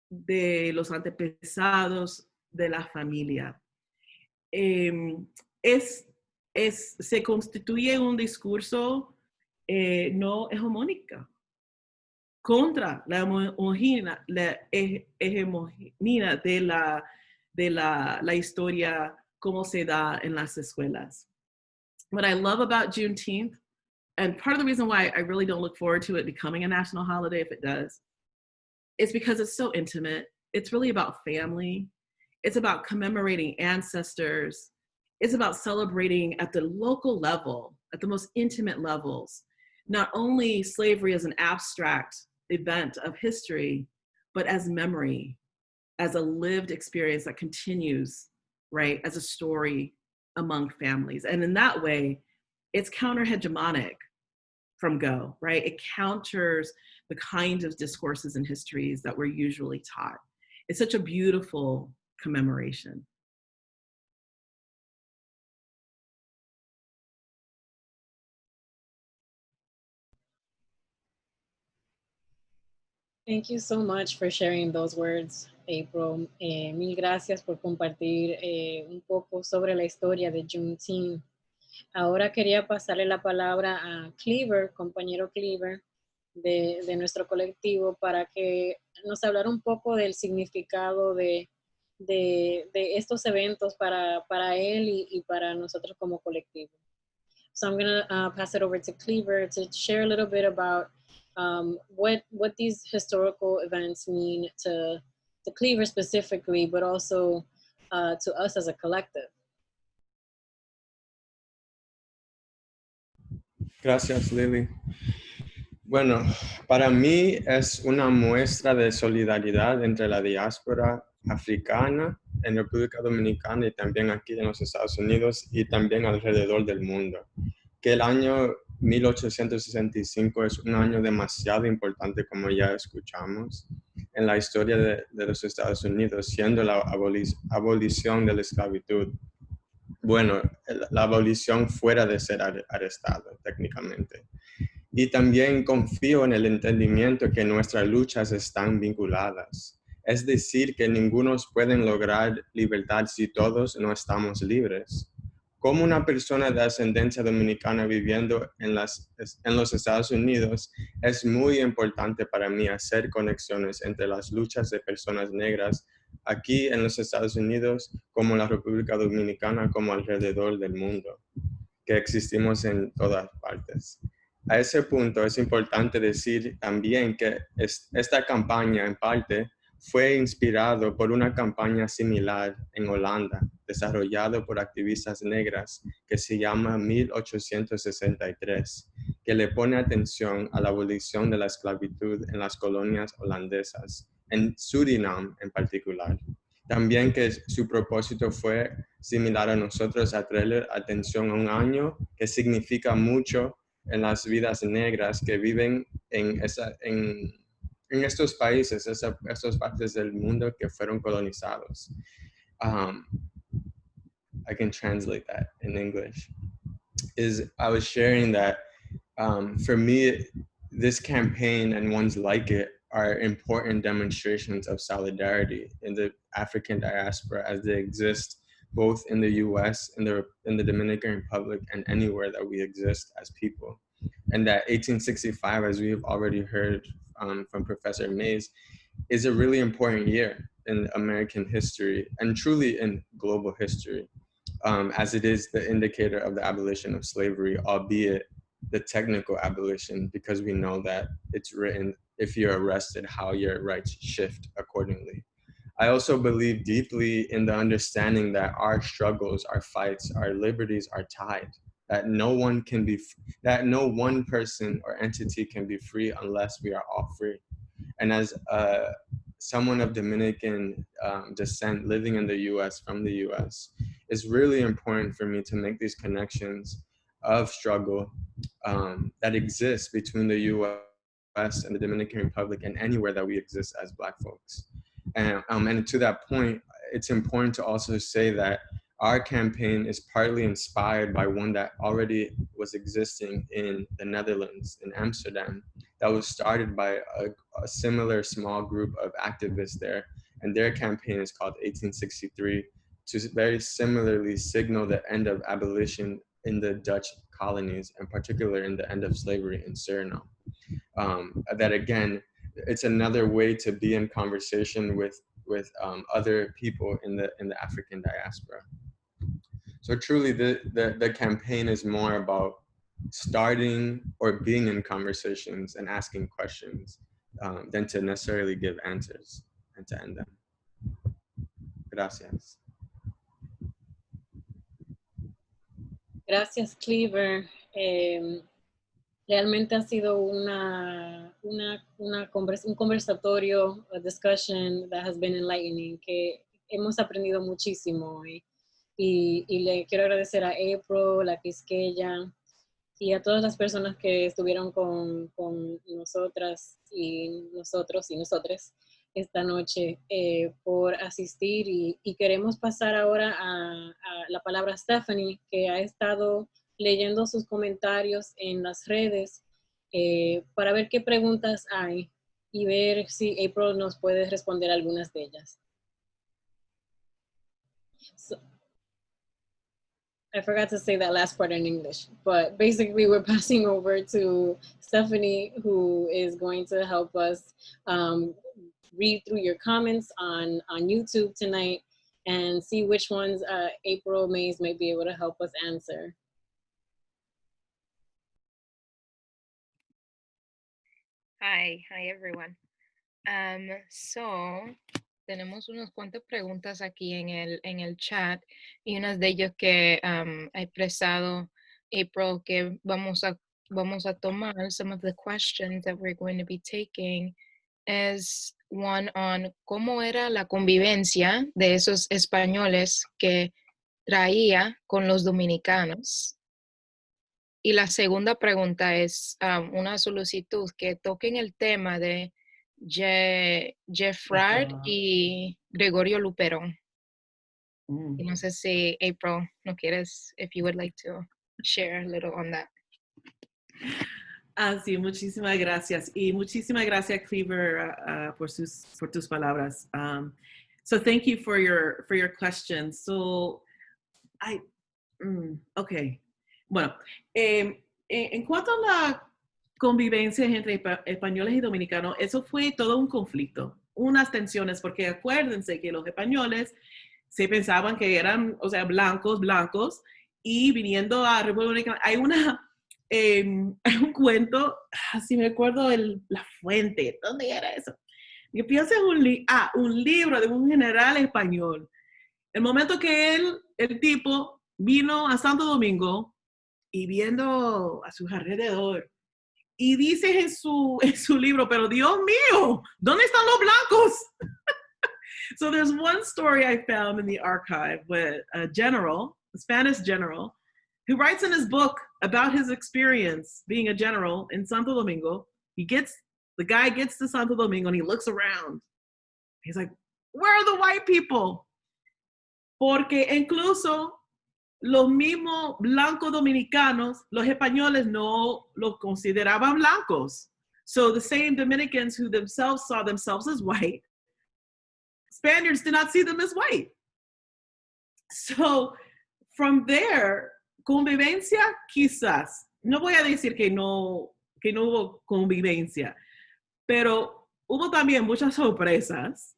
de los antepasados de la familia. Se constituye un discurso no hegemónico contra la hegemonía de la historia como se da en las escuelas. What I love about Juneteenth, and part of the reason why I really don't look forward to it becoming a national holiday if it does, is because it's so intimate. It's really about family. It's about commemorating ancestors. It's about celebrating at the local level, at the most intimate levels, not only slavery as an abstract event of history, but as memory, as a lived experience that continues, right, as a story among families. And in that way, it's counter-hegemonic from Go, right? It counters the kind of discourses and histories that we're usually taught. It's such a beautiful commemoration. Thank you so much for sharing those words, April. Mil gracias por compartir un poco sobre la historia de Juneteenth. Ahora quería pasarle la palabra a Cleaver, compañero Cleaver, de nuestro colectivo, para que nos hablara un poco del significado de estos eventos para él y para nosotros como colectivo. So I'm going to pass it over to Cleaver to share a little bit about what these historical events mean to Cleaver specifically, but also to us as a collective. Gracias, Lily. Bueno, para mí es una muestra de solidaridad entre la diáspora africana en República Dominicana y también aquí en los Estados Unidos y también alrededor del mundo. Que el año 1865 es un año demasiado importante, como ya escuchamos, en la historia de los Estados Unidos, siendo la abolición de la esclavitud. Bueno, la abolición fuera de ser arrestado, técnicamente. Y también confío en el entendimiento que nuestras luchas están vinculadas. Es decir, que ninguno puede lograr libertad si todos no estamos libres. Como una persona de ascendencia dominicana viviendo en los Estados Unidos, es muy importante para mí hacer conexiones entre las luchas de personas negras aquí en los Estados Unidos, como la República Dominicana, como alrededor del mundo, que existimos en todas partes. A ese punto es importante decir también que esta campaña, en parte, fue inspirado por una campaña similar en Holanda, desarrollado por activistas negras, que se llama 1863, que le pone atención a la abolición de la esclavitud en las colonias holandesas, en Surinam en particular. También que su propósito fue similar a nosotros, atraer atención a un año que significa mucho en las vidas negras que viven en estos países, estas partes del mundo que fueron colonizados. I can translate that in English. I was sharing that for me, this campaign and ones like it are important demonstrations of solidarity in the African diaspora as they exist both in the US, in the Dominican Republic, and anywhere that we exist as people. And that 1865, as we've already heard from Professor Mays, is a really important year in American history and truly in global history, as it is the indicator of the abolition of slavery, albeit the technical abolition, because we know that it's written, if you're arrested, how your rights shift accordingly. I also believe deeply in the understanding that our struggles, our fights, our liberties are tied, that no one person or entity can be free unless we are all free. And as someone of Dominican descent living in the US, from the US, it's really important for me to make these connections of struggle that exists between the US and the Dominican Republic and anywhere that we exist as Black folks. And to that point, it's important to also say that our campaign is partly inspired by one that already was existing in the Netherlands, in Amsterdam, that was started by a similar small group of activists there. And their campaign is called 1863, to very similarly signal the end of abolition in the Dutch colonies, and particularly in the end of slavery in Suriname. That again, it's another way to be in conversation with other people in the African diaspora. So truly, the campaign is more about starting or being in conversations and asking questions than to necessarily give answers and to end them. Gracias. Gracias, Cleaver. Realmente ha sido un conversatorio, a discussion that has been enlightening, que hemos aprendido muchísimo hoy. Y le quiero agradecer a April, la Quisqueya, y a todas las personas que estuvieron con nosotras y nosotros y nosotres esta noche por asistir. Y queremos pasar ahora a la palabra a Stephanie, que ha estado leyendo sus comentarios en las redes para ver qué preguntas hay y ver si April nos puede responder algunas de ellas. So, I forgot to say that last part in English, but basically we're passing over to Stephanie, who is going to help us read through your comments on YouTube tonight and see which ones April Mays might be able to help us answer. Hi everyone. So tenemos unas cuantas preguntas aquí en el chat y unas de ellas que ha expresado April que vamos a tomar. Some of the questions that we're going to be taking is one on cómo era la convivencia de esos españoles que traía con los dominicanos. Y la segunda pregunta es una solicitud que toquen el tema de Jeffrey y Gregorio Luperón. Y no sé si April, no quieres, if you would like to share a little on that. Sí, muchísimas gracias. Y muchísimas gracias, Cleaver, por tus palabras. So thank you for your questions. So, okay. Bueno, en cuanto a la convivencia entre españoles y dominicanos, eso fue todo un conflicto, unas tensiones, porque acuérdense que los españoles se pensaban que eran, o sea, blancos, y viniendo a República Dominicana, hay un cuento, si me acuerdo la fuente, ¿dónde era eso? Yo pienso en un libro de un general español. El momento que el tipo vino a Santo Domingo, y viendo a su alrededor, y dice en su libro, pero Dios mío, ¿dónde están los blancos? So there's one story I found in the archive with a Spanish general, who writes in his book about his experience being a general in Santo Domingo. The guy gets to Santo Domingo and he looks around. He's like, where are the white people? Porque incluso los mismos blancos dominicanos, los españoles no los consideraban blancos. So the same Dominicans who themselves saw themselves as white, Spaniards did not see them as white. So from there, convivencia quizás, no voy a decir que no hubo convivencia, pero hubo también muchas sorpresas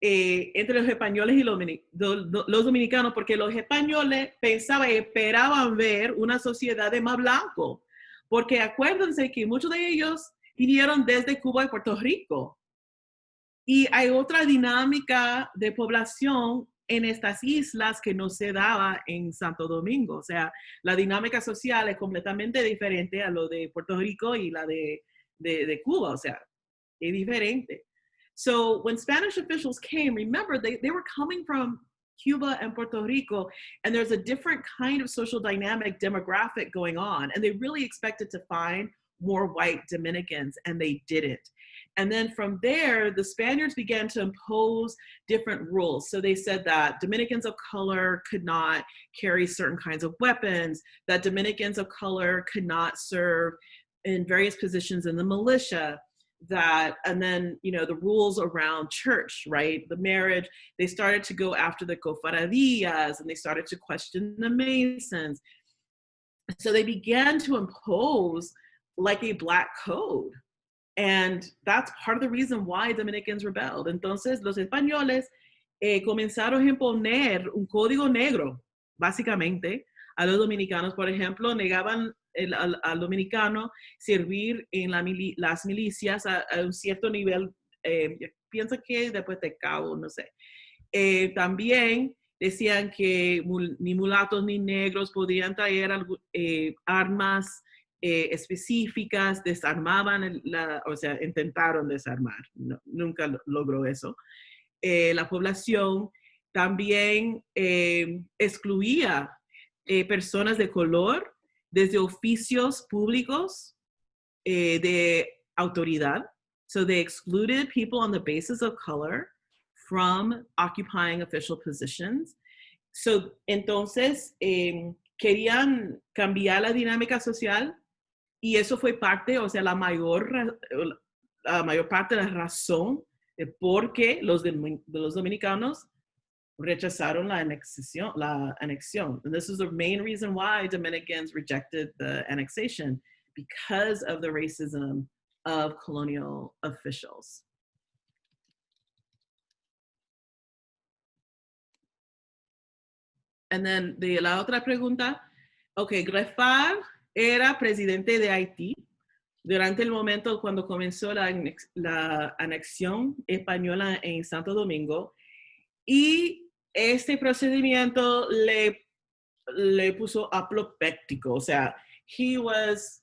entre los españoles y los dominicanos, porque los españoles esperaban ver una sociedad de más blanco, porque acuérdense que muchos de ellos vinieron desde Cuba y Puerto Rico, y hay otra dinámica de población en estas islas que no se daba en Santo Domingo. O sea, la dinámica social es completamente diferente a lo de Puerto Rico y la de Cuba. O sea, es diferente. So when Spanish officials came, remember, they were coming from Cuba and Puerto Rico, and there's a different kind of social dynamic demographic going on. And they really expected to find more white Dominicans, and they didn't. And then from there, the Spaniards began to impose different rules. So they said that Dominicans of color could not carry certain kinds of weapons, that Dominicans of color could not serve in various positions in the militia, that, and then, you know, the rules around church, right? The marriage, they started to go after the cofradías, and they started to question the Masons. So they began to impose like a black code. And that's part of the reason why Dominicans rebelled. Entonces, los españoles comenzaron a imponer un código negro, básicamente, a los dominicanos. Por ejemplo, negaban al dominicano servir en las milicias a un cierto nivel, pienso que después de cabo, no sé. También decían que ni mulatos ni negros podían traer armas específicas, desarmaban, o sea, intentaron desarmar, no, nunca logró eso. La población también excluía personas de color desde oficios públicos de autoridad. So they excluded people on the basis of color from occupying official positions. So, entonces, querían cambiar la dinámica social, y eso fue parte, o sea, la mayor parte de la razón de por qué los dominicanos rechazaron la anexión. And this is the main reason why Dominicans rejected the annexation, because of the racism of colonial officials. And then la otra pregunta, okay, Greffard era presidente de Haití durante el momento cuando comenzó la anexión española en Santo Domingo, y este procedimiento le puso apopléctico, o sea, he was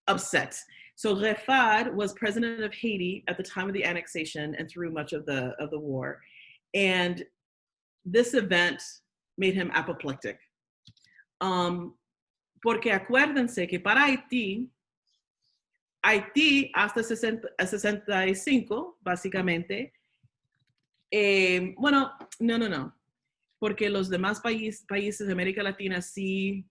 upset. So Greffard was president of Haiti at the time of the annexation and through much of the war, and this event made him apoplectic. Porque acuérdense que para Haití hasta 65, básicamente, bueno, no, porque los demás países de América Latina sí,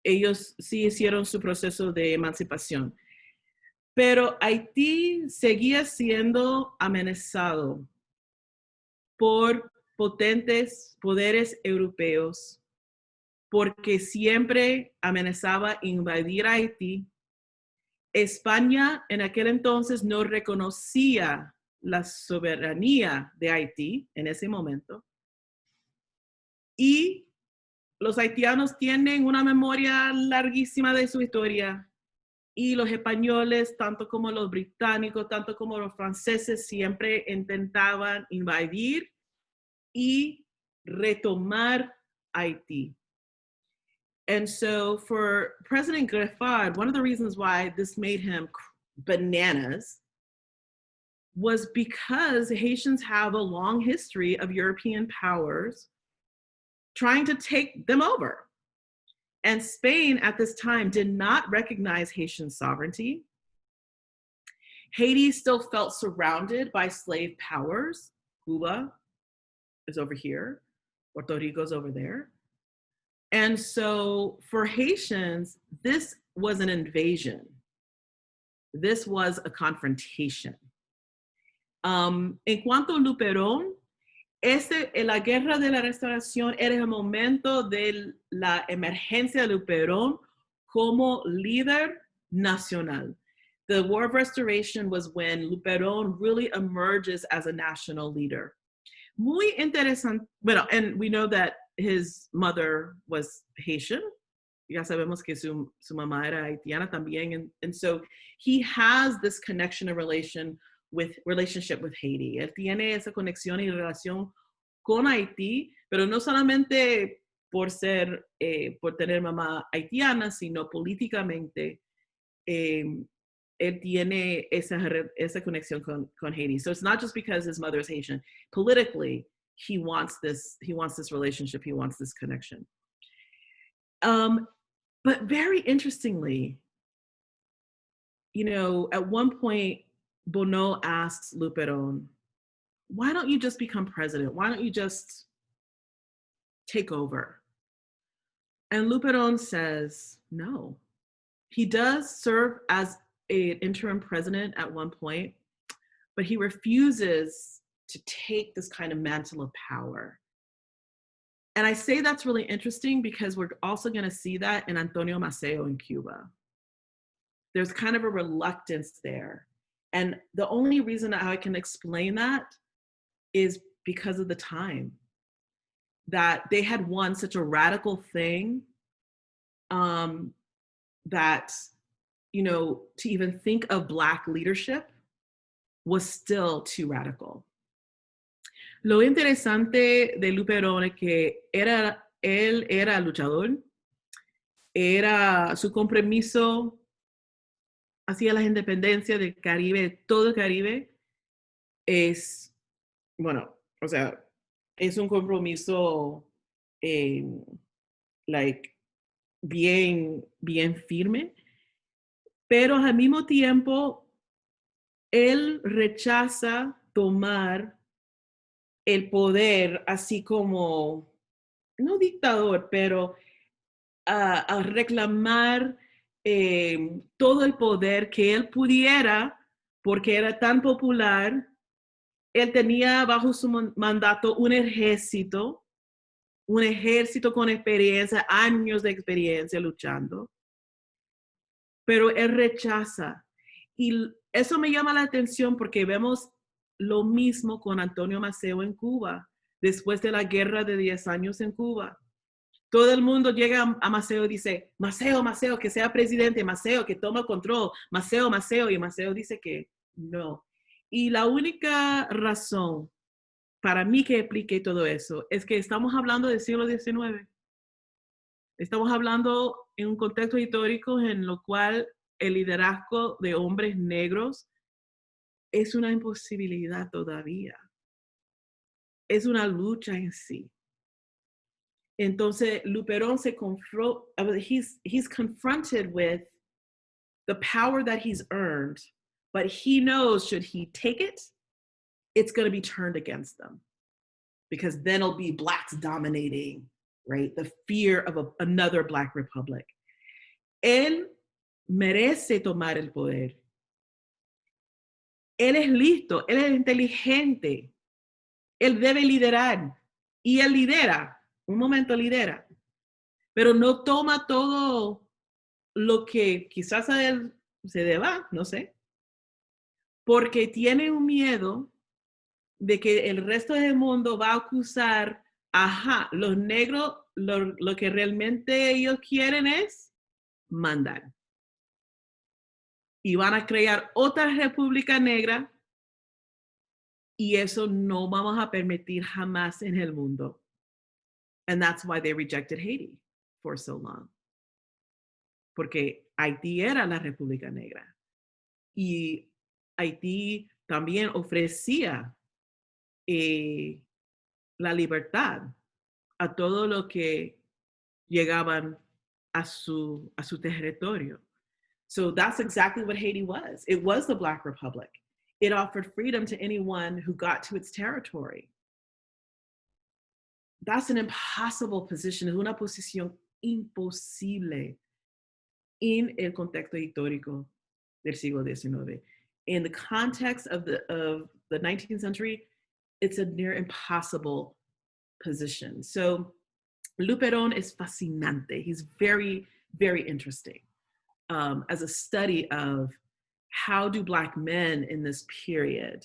ellos sí hicieron su proceso de emancipación. Pero Haití seguía siendo amenazado por potentes poderes europeos, porque siempre amenazaba invadir Haití. España en aquel entonces no reconocía la soberanía de Haití en ese momento. Y los haitianos tienen una memoria larguísima de su historia. Y los españoles, tanto como los británicos, tanto como los franceses, siempre intentaban invadir y retomar Haití. And so for President Greffard, one of the reasons why this made him bananas was because Haitians have a long history of European powers trying to take them over. And Spain at this time did not recognize Haitian sovereignty. Haiti still felt surrounded by slave powers. Cuba is over here, Puerto Rico's over there. And so for Haitians, this was an invasion. This was a confrontation. En cuanto a Luperón, la guerra de la restauración era el momento de la emergencia de Luperón como líder nacional. The War of Restoration was when Luperón really emerges as a national leader. Muy interesante, bueno, and we know that his mother was Haitian. Ya sabemos que su mamá era haitiana también. And so he has this connection and relationship with Haiti. Él tiene esa conexión y relación con Haití, pero no solamente por tener mamá haitiana, sino políticamente. Él tiene esa conexión con Haiti. So it's not just because his mother is Haitian. Politically, he wants this relationship, he wants this connection. But very interestingly, you know, at one point, Bono asks Luperón, why don't you just become president? Why don't you just take over? And Luperón says, no. He does serve as an interim president at one point, but he refuses to take this kind of mantle of power. And I say that's really interesting because we're also going to see that in Antonio Maceo in Cuba. There's kind of a reluctance there. And the only reason I can explain that is because of the time that they had won such a radical thing that, you know, to even think of Black leadership was still too radical. Lo interesante de Luperón es que él era luchador, era su compromiso hacia las independencias del Caribe, de todo el Caribe, es, bueno, o sea, es un compromiso bien firme, pero al mismo tiempo, él rechaza tomar el poder así como, no dictador, pero a reclamar todo el poder que él pudiera, porque era tan popular. Él tenía bajo su mandato un ejército con experiencia, años de experiencia luchando, pero él rechaza. Y eso me llama la atención porque vemos lo mismo con Antonio Maceo en Cuba, después de la guerra de 10 años en Cuba. Todo el mundo llega a Maceo y dice, Maceo, Maceo, que sea presidente, Maceo, que toma control, Maceo, Maceo, y Maceo dice que no. Y la única razón para mí que explique todo eso es que estamos hablando del siglo XIX. Estamos hablando en un contexto histórico en lo cual el liderazgo de hombres negros es una imposibilidad todavía. Es una lucha en sí. Entonces, Luperón he's confronted with the power that he's earned, but he knows should he take it, it's going to be turned against them because then it'll be Blacks dominating, right? The fear of another Black republic. Él merece tomar el poder. Él es listo, él es inteligente, él debe liderar y él lidera. Un momento lidera, pero no toma todo lo que quizás a él se deba, no sé, porque tiene un miedo de que el resto del mundo va a acusar, los negros, lo que realmente ellos quieren es mandar. Y van a crear otra república negra y eso no vamos a permitir jamás en el mundo. And that's why they rejected Haiti for so long. Porque Haití era la República Negra. Y Haití también ofrecía la libertad a todo lo que llegaban a su territorio. So that's exactly what Haiti was. It was the Black Republic. It offered freedom to anyone who got to its territory. That's an impossible position. Es una posición imposible en el contexto histórico del siglo XIX. In the context of the 19th century, it's a near impossible position. So Luperón is fascinante. He's very, very interesting as a study of how do Black men in this period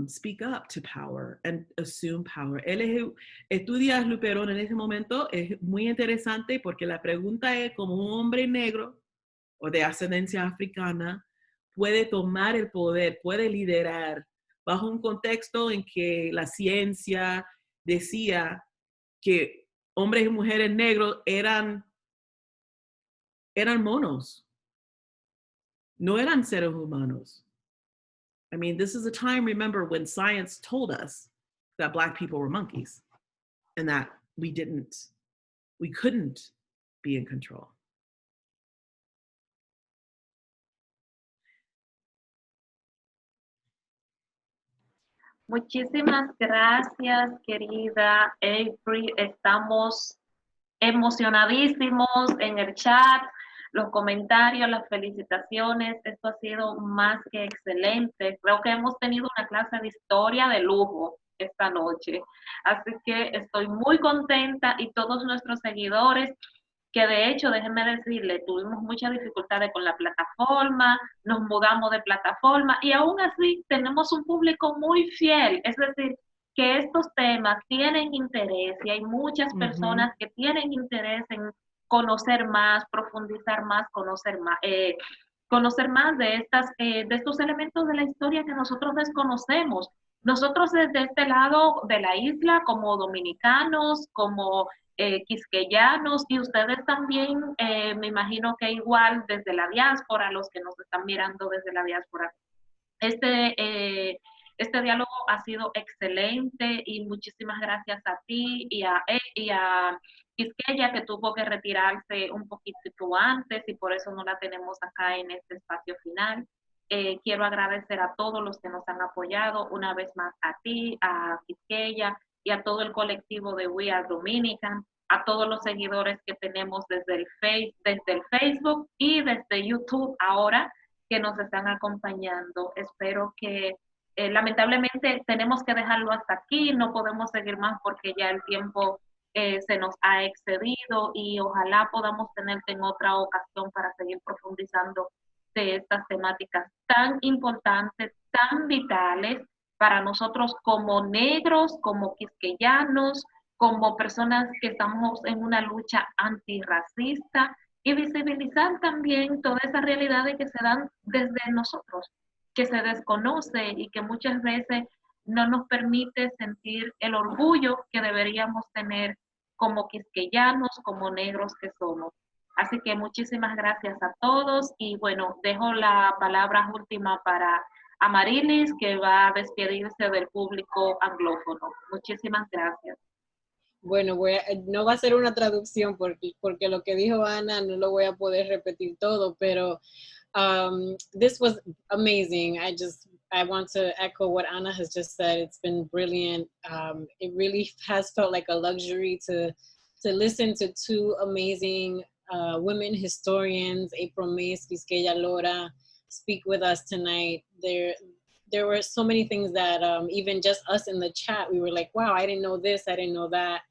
speak up to power and assume power. Él estudia a Luperón en ese momento, es muy interesante porque la pregunta es cómo un hombre negro o de ascendencia africana puede tomar el poder, puede liderar bajo un contexto en que la ciencia decía que hombres y mujeres negros eran monos, no eran seres humanos. I mean, this is a time, remember, when science told us that Black people were monkeys and that we couldn't be in control. Muchísimas gracias, querida April. Estamos emocionadísimos en el chat, los comentarios, las felicitaciones. Esto ha sido más que excelente. Creo que hemos tenido una clase de historia de lujo esta noche. Así que estoy muy contenta y todos nuestros seguidores, que de hecho, déjenme decirle, tuvimos muchas dificultades con la plataforma, nos mudamos de plataforma y aún así tenemos un público muy fiel. Es decir, que estos temas tienen interés y hay muchas personas que tienen interés en conocer más, profundizar más, conocer más de estos elementos de la historia que nosotros desconocemos. Nosotros desde este lado de la isla, como dominicanos, como quisqueyanos, y ustedes también, me imagino que igual desde la diáspora, los que nos están mirando desde la diáspora. Este diálogo ha sido excelente y muchísimas gracias a ti y a Quisqueya, que tuvo que retirarse un poquito antes y por eso no la tenemos acá en este espacio final. Quiero agradecer a todos los que nos han apoyado, una vez más a ti, a Quisqueya y a todo el colectivo de We Are Dominican, a todos los seguidores que tenemos desde el Facebook y desde YouTube ahora, que nos están acompañando. Espero que, lamentablemente, tenemos que dejarlo hasta aquí, no podemos seguir más porque ya el tiempo se nos ha excedido y ojalá podamos tenerte en otra ocasión para seguir profundizando de estas temáticas tan importantes, tan vitales para nosotros como negros, como quisqueyanos, como personas que estamos en una lucha antirracista, y visibilizar también todas esas realidades que se dan desde nosotros, que se desconoce y que muchas veces no nos permite sentir el orgullo que deberíamos tener como quisqueyanos, como negros que somos. Así que muchísimas gracias a todos y bueno, dejo la palabra última para Amarilis, que va a despedirse del público anglófono. Muchísimas gracias. Bueno, no va a ser una traducción porque lo que dijo Ana no lo voy a poder repetir todo, pero this was amazing. I want to echo what Ana has just said. It's been brilliant. It really has felt like a luxury to listen to two amazing women historians, April Mays, Quisqueya Lora, speak with us tonight. There were so many things that even just us in the chat, we were like, wow, I didn't know this, I didn't know that.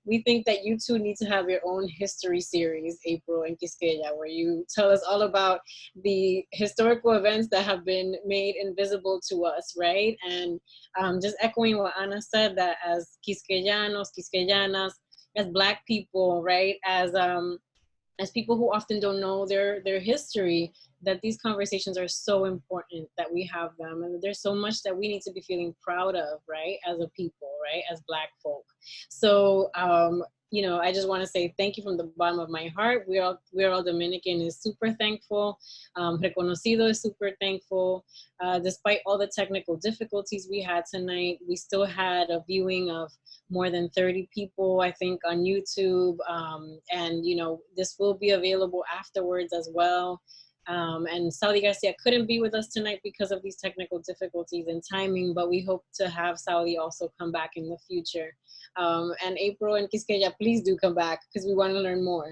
We think that you two need to have your own history series, April and Quisqueya, where you tell us all about the historical events that have been made invisible to us, right? And just echoing what Ana said, that as Quisqueyanos, Quisqueyanas, as Black people, right, as people who often don't know their history, that these conversations are so important that we have them. And there's so much that we need to be feeling proud of, right, as a people, right, as Black folk. So, I just want to say thank you from the bottom of my heart. We're all Dominican is super thankful. Reconocido is super thankful. Despite all the technical difficulties we had tonight, we still had a viewing of more than 30 people, I think, on YouTube. And, this will be available afterwards as well. And Saudi Garcia couldn't be with us tonight because of these technical difficulties and timing, but we hope to have Saudi also come back in the future. And April and Quisqueya, please do come back because we want to learn more.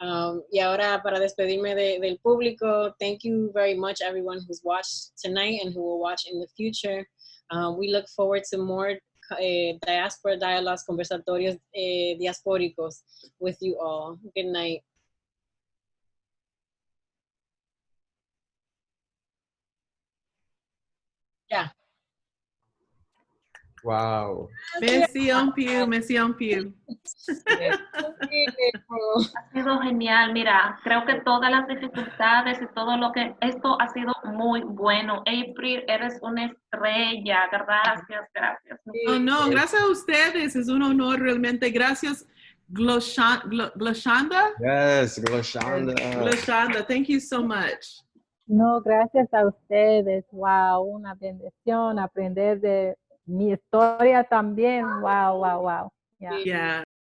Y ahora, para despedirme del público, thank you very much, everyone who's watched tonight and who will watch in the future. We look forward to more diaspora dialogues, conversatorios diaspóricos with you all. Good night. Yeah. Wow. Merci un peu, merci un peu. Ha sido genial, mira, creo que todas las dificultades y todo lo que, esto ha sido muy bueno. April, eres una estrella, gracias. Oh, no, gracias a ustedes, es un honor realmente. Gracias, Gloshanda. Yes, Gloshanda. Gloshanda, thank you so much. No, gracias a ustedes. Wow, una bendición aprender de mi historia también. Wow. Yeah.